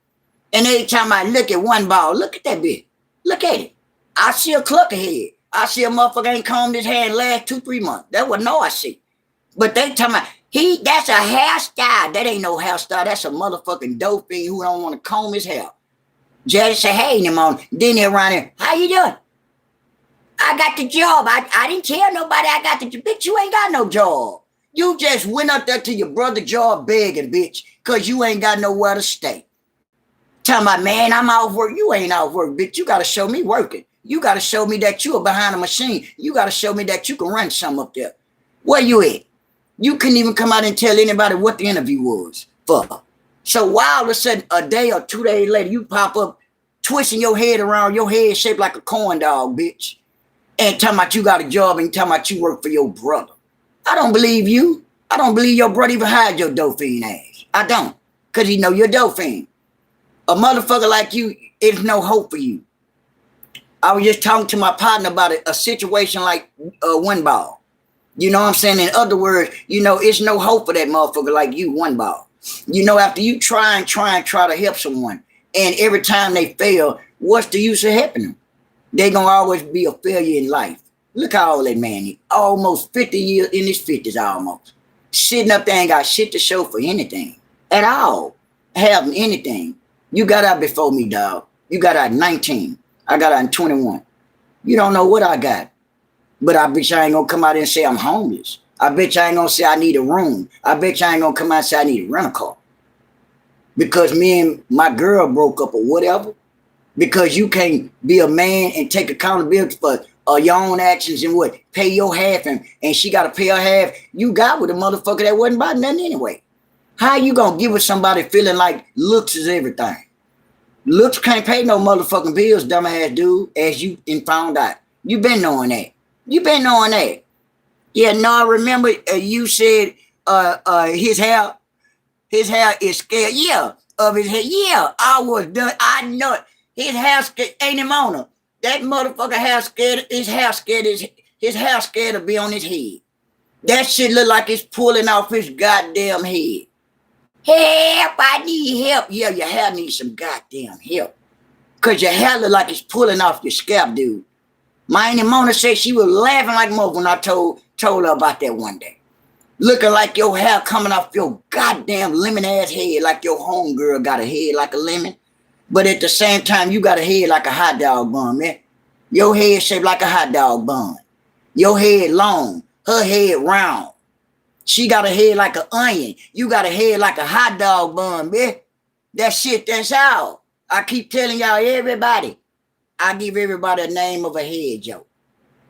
And every time I look at one ball, look at that bitch. Look at it. I see a cluck ahead. I see a motherfucker ain't combed his hair in the last 2-3 months. That's what no I see. But they talking about, that's a hairstyle. That ain't no hairstyle. That's a motherfucking dope fiend who don't want to comb his hair. Jaddy say, hey, him on. Then they're around here, how you doing? I got the job. I didn't tell nobody I got the job. Bitch, you ain't got no job. You just went up there to your brother's job begging, bitch, because you ain't got nowhere to stay. Talking about, man, I'm off work. You ain't off work, bitch. You got to show me working. You got to show me that you are behind a machine. You got to show me that you can run something up there. Where you at? You couldn't even come out and tell anybody what the interview was for. So why all of a sudden, a day or 2 days later, you pop up twisting your head around, your head shaped like a corn dog, bitch, and talking about you got a job and talking about you work for your brother. I don't believe you. I don't believe your brother even hired your dope fiend ass. I don't. Because he know you're dope fiend. A motherfucker like you, there's no hope for you. I was just talking to my partner about a situation like one ball. You know what I'm saying? In other words, you know, it's no hope for that motherfucker like you, one ball. You know, after you try to help someone, and every time they fail, what's the use of helping them? They're going to always be a failure in life. Look how old that man is. Almost 50 years, in his 50s almost. Sitting up there ain't got shit to show for anything. At all. Having anything. You got out before me, dog. You got out 19. I got out in 21. You don't know what I got. But I bet you I ain't going to come out and say I'm homeless. I bet you I ain't going to say I need a room. I bet you I ain't going to come out and say I need a rental car. Because me and my girl broke up or whatever. Because you can't be a man and take accountability for your own actions and what? Pay your half and she got to pay her half. You got with a motherfucker that wasn't about nothing anyway. How you going to give with somebody feeling like looks is everything? Looks can't pay no motherfucking bills, dumbass dude, as you found out. You been knowing that. You been knowing that. Yeah, no, I remember you said his hair is scared. Yeah, of his hair. Yeah, I was done. I know it. His hair scared, ain't him on her. That motherfucker hair scared, his hair scared to be on his head. That shit look like it's pulling off his goddamn head. Help, I need help. Yeah, your hair needs some goddamn help. Because your hair look like it's pulling off your scalp, dude. My Auntie Mona said she was laughing like mo when I told her about that one day. Looking like your hair coming off your goddamn lemon-ass head like your homegirl got a head like a lemon. But at the same time, you got a head like a hot dog bun, man. Your head shaped like a hot dog bun. Your head long. Her head round. She got a head like an onion. You got a head like a hot dog bun, man. That shit, that's all. I keep telling y'all, everybody. I give everybody a name of a head joke.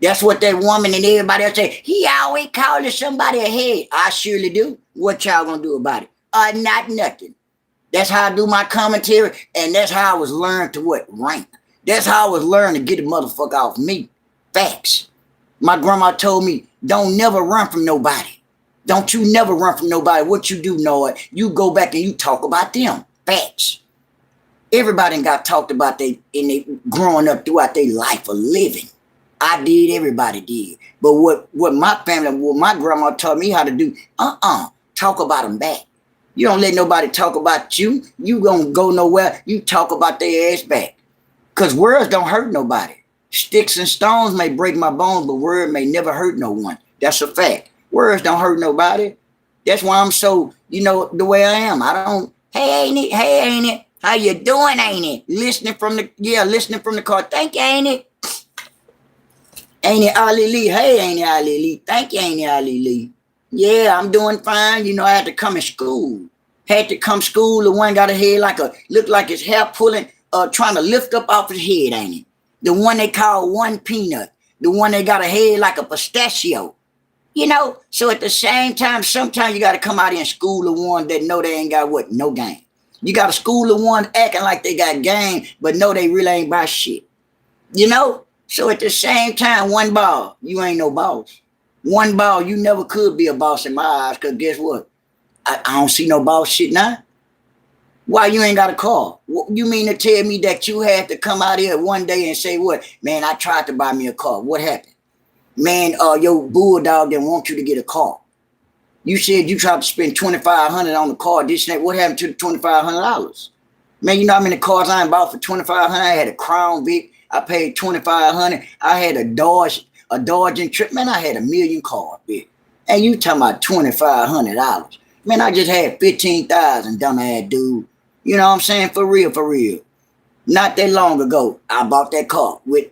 That's what that woman and everybody else say. He always calling somebody a head. I surely do. What y'all gonna do about it? Not nothing. That's how I do my commentary, and that's how I was learned to what? Rank. That's how I was learned to get the motherfucker off me. Facts. My grandma told me, don't never run from nobody. Don't you never run from nobody. What you do, know it. You go back and you talk about them. Facts. Everybody got talked about growing up throughout their life of living. I did, everybody did. But what my family, what my grandma taught me how to do, talk about them back. You don't let nobody talk about you. You gonna go nowhere. You talk about their ass back. Because words don't hurt nobody. Sticks and stones may break my bones, but word may never hurt no one. That's a fact. Words don't hurt nobody. That's why I'm so, the way I am. I don't, hey, ain't it? Hey, ain't it? How you doing, ain't it? Listening from the car. Thank you, ain't it? Ain't it, Ali Lee? Hey, ain't it, Ali Lee? Thank you, ain't it, Ali Lee? Yeah, I'm doing fine. I had to come to school. The one got a head looked like his hair pulling, trying to lift up off his head, ain't it? The one they call one peanut. The one that got a head like a pistachio. You know, so at the same time, sometimes you got to come out here and school the one that know they ain't got what? No game. You got to school the one acting like they got game, but know they really ain't about shit. You know? So at the same time, one ball, you ain't no boss. One ball, you never could be a boss in my eyes, because guess what? I don't see no boss shit now. Why you ain't got a car? You mean to tell me that you had to come out here one day and say what? Man, I tried to buy me a car. What happened? Man, your bulldog didn't want you to get a car. You said you tried to spend $2,500 on the car. This and that. What happened to the $2,500? Man, you know how many cars I ain't bought for $2,500? I had a Crown Vic. I paid $2,500. I had a Dodge and Trip. Man, I had a million cars, bitch. And you talking about $2,500? Man, I just had 15,000, dumbass dude. You know what I'm saying? For real, for real. Not that long ago, I bought that car with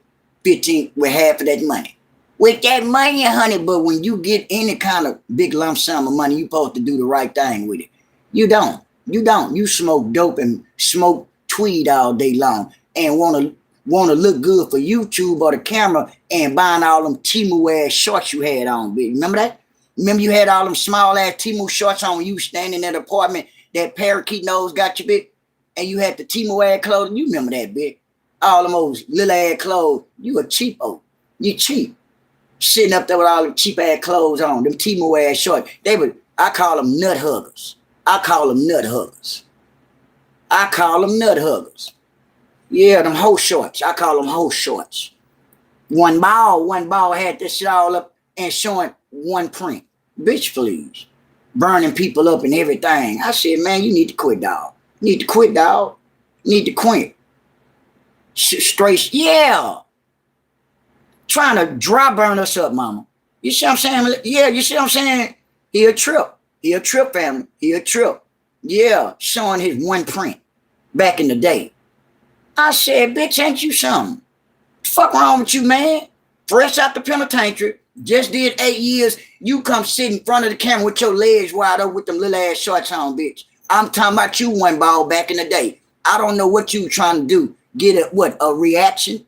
half of that money. With that money, honey, but when you get any kind of big lump sum of money, you supposed to do the right thing with it. You don't. You don't. You smoke dope and smoke tweed all day long and want to look good for YouTube or the camera and buying all them Temu ass shorts you had on, bitch. Remember that? Remember you had all them small ass Temu shorts on when you standing in that apartment, that parakeet nose got you, bitch, and you had the Temu ass clothes. You remember that, bitch? All them old little ass clothes. You a cheapo. You cheap. Sitting up there with all them cheap ass clothes on, them Temu ass shorts. I call them nut huggers. I call them nut huggers. I call them nut huggers. Yeah, them hoe shorts. I call them hoe shorts. One ball had this shit all up and showing one print. Bitch, please. Burning people up and everything. I said, man, you need to quit, dog. You need to quit, dog. You need to quit. Straight, yeah. Trying to dry burn us up, mama. You see what I'm saying? Yeah, you see what I'm saying? He a trip. He a trip, family. He a trip. Yeah, showing his one print back in the day. I said, bitch, ain't you something? Fuck wrong with you, man? Fresh out the penitentiary, just did 8 years. You come sit in front of the camera with your legs wide open with them little ass shorts on, bitch. I'm talking about you one ball back in the day. I don't know what you trying to do. Get a reaction?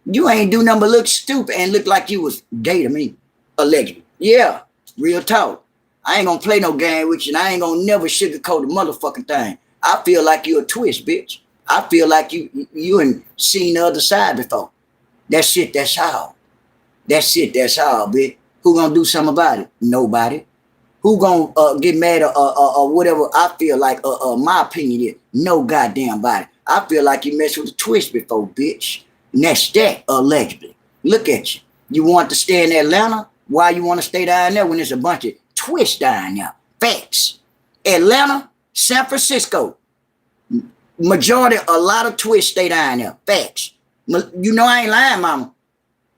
You ain't do nothing but look stupid and look like you was gay to me, allegedly. Yeah, real talk. I ain't gonna play no game with you, and I ain't gonna never sugarcoat the motherfucking thing. I feel like you a twist, bitch. I feel like you ain't seen the other side before. That's it, that's all. That's it, that's all, bitch. Who gonna do something about it? Nobody. Who gonna get mad or whatever I feel like my opinion is? No goddamn body. I feel like you messed with a twist before, bitch. And that's that, allegedly. Look at you. You want to stay in Atlanta? Why you want to stay down there when there's a bunch of twists down there? Facts. Atlanta, San Francisco. Majority, a lot of twists stay down there. Facts. You know I ain't lying, mama.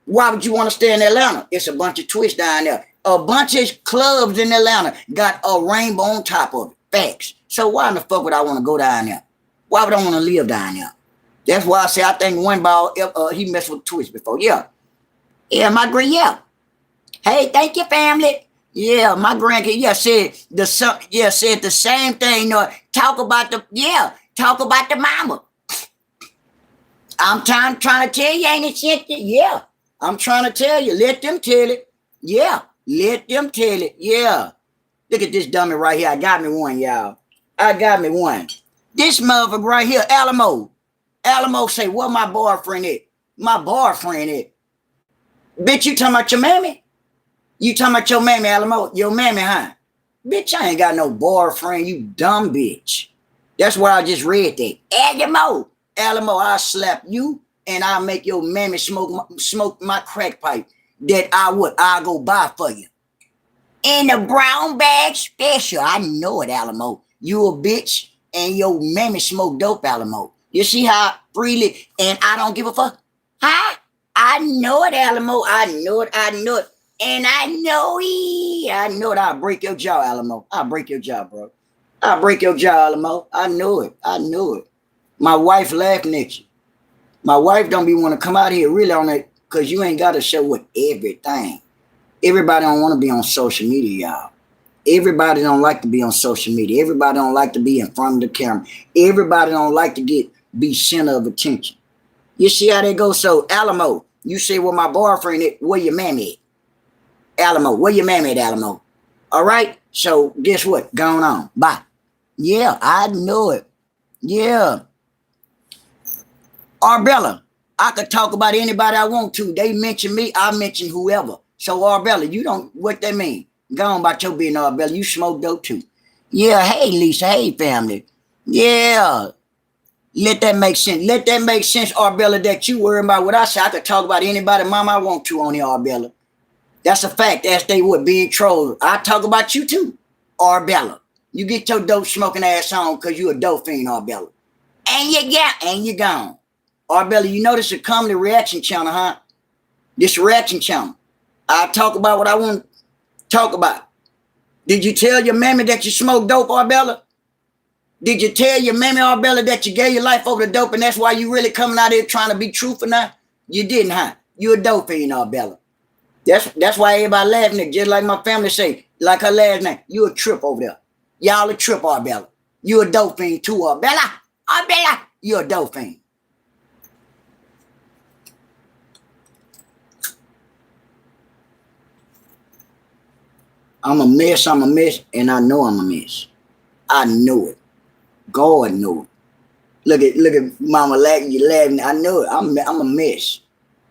Why would you want to stay in Atlanta? It's a bunch of twists down there. A bunch of clubs in Atlanta got a rainbow on top of it. Facts. So why in the fuck would I want to go down there? Why would I want to live down there? That's why I say I think one ball, he messed with twist before. Yeah. Yeah, my grand, yeah. Hey, thank you, family. Yeah, my grandkid, said the same thing. Talk about the mama. I'm trying to tell you, ain't it shit? Yeah. I'm trying to tell you. Let them tell it. Yeah. Let them tell it. Yeah. Look at this dummy right here. I got me one, y'all. I got me one. This motherfucker right here, Alamo. Alamo say, what my boyfriend is? My boyfriend is. Bitch, you talking about your mammy? You talking about your mammy, Alamo? Your mammy, huh? Bitch, I ain't got no boyfriend, you dumb bitch. That's why I just read that. Alamo, I'll slap you and I'll make your mammy smoke my crack pipe that I'll go buy for you. In the brown bag special. I know it, Alamo. You a bitch and your mammy smoke dope, Alamo. You see how freely, and I don't give a fuck? Huh? I know it, Alamo. I know it. And I know it. I'll break your jaw, Alamo. I'll break your jaw, bro. I'll break your jaw, Alamo. I know it. My wife laughing at you. My wife don't be want to come out here really on it because you ain't got to show with everything. Everybody don't want to be on social media, y'all. Everybody don't like to be on social media. Everybody don't like to be in front of the camera. Everybody don't like to be center of attention. You see how they go? So, Alamo, You say, well, my boyfriend, where your mammy at? Alamo, where your mammy at, Alamo? All right? So guess what? Going on. Bye. Yeah, I know it. Yeah. Arbella, I could talk about anybody I want to. They mention me, I mention whoever. So Arbella, you don't, what that mean? Go on about your being Arbella. You smoke dope too. Yeah, hey Lisa, hey family. Yeah. Let that make sense. Let that make sense, Arbella, that you worry about what I say. I could talk about anybody, mama, I want to on the Arbella. That's a fact. As they would being trolled. I talk about you too, Arbella. You get your dope smoking ass on because you a dope fiend, Arbella. And you gone. Arbella, you know this is a comedy reaction channel, huh? This reaction channel. I talk about what I want to talk about. Did you tell your mammy that you smoke dope, Arbella? Did you tell your mammy, Arbella, that you gave your life over to dope and that's why you really coming out here trying to be truthful now? You didn't, huh? You a dope fiend, Arbella. That's why everybody laughing at, just like my family say, like her last name, you a trip over there. Y'all a trip, Arbella. You a dope fiend too, Arbella. Arbella, you a dope fiend. I'm a mess, and I know I'm a mess. I know it. God know it. Look at mama laughing. I know it. I'm a mess.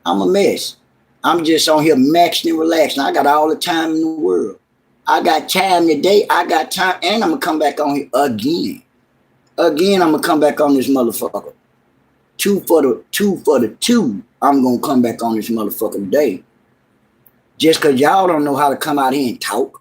I'm a mess. I'm just on here maxing and relaxing. I got all the time in the world. I got time today. I got time, and I'm gonna come back on here again. Again, I'm gonna come back on this motherfucker. Two for the two. I'm gonna come back on this motherfucker today. Just cause y'all don't know how to come out here and talk.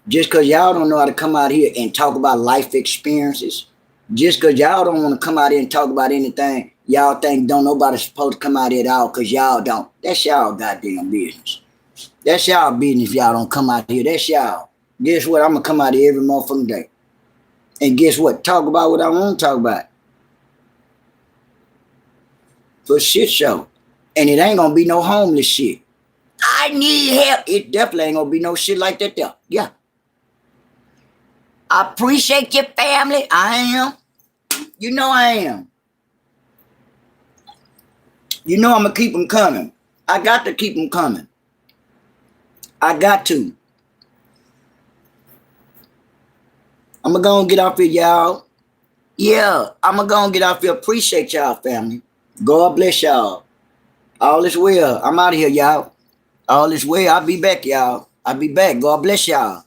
Just because y'all don't know how to come out here and talk about life experiences. Just because y'all don't want to come out here and talk about anything, y'all think don't nobody supposed to come out here at all because y'all don't. That's y'all goddamn business. That's y'all business if y'all don't come out here. That's y'all. Guess what? I'm going to come out here every motherfucking day. And guess what? Talk about what I want to talk about. For shit show. And it ain't going to be no homeless shit. I need help. It definitely ain't going to be no shit like that there. Yeah. I appreciate your family. I am. You know I am. You know I'm going to keep them coming. I got to keep them coming. I got to. I'm going to go and get off here, y'all. Yeah, I'm going to go and get off here. Appreciate y'all, family. God bless y'all. All is well. I'm out of here, y'all. All is well. I'll be back, y'all. I'll be back. God bless y'all.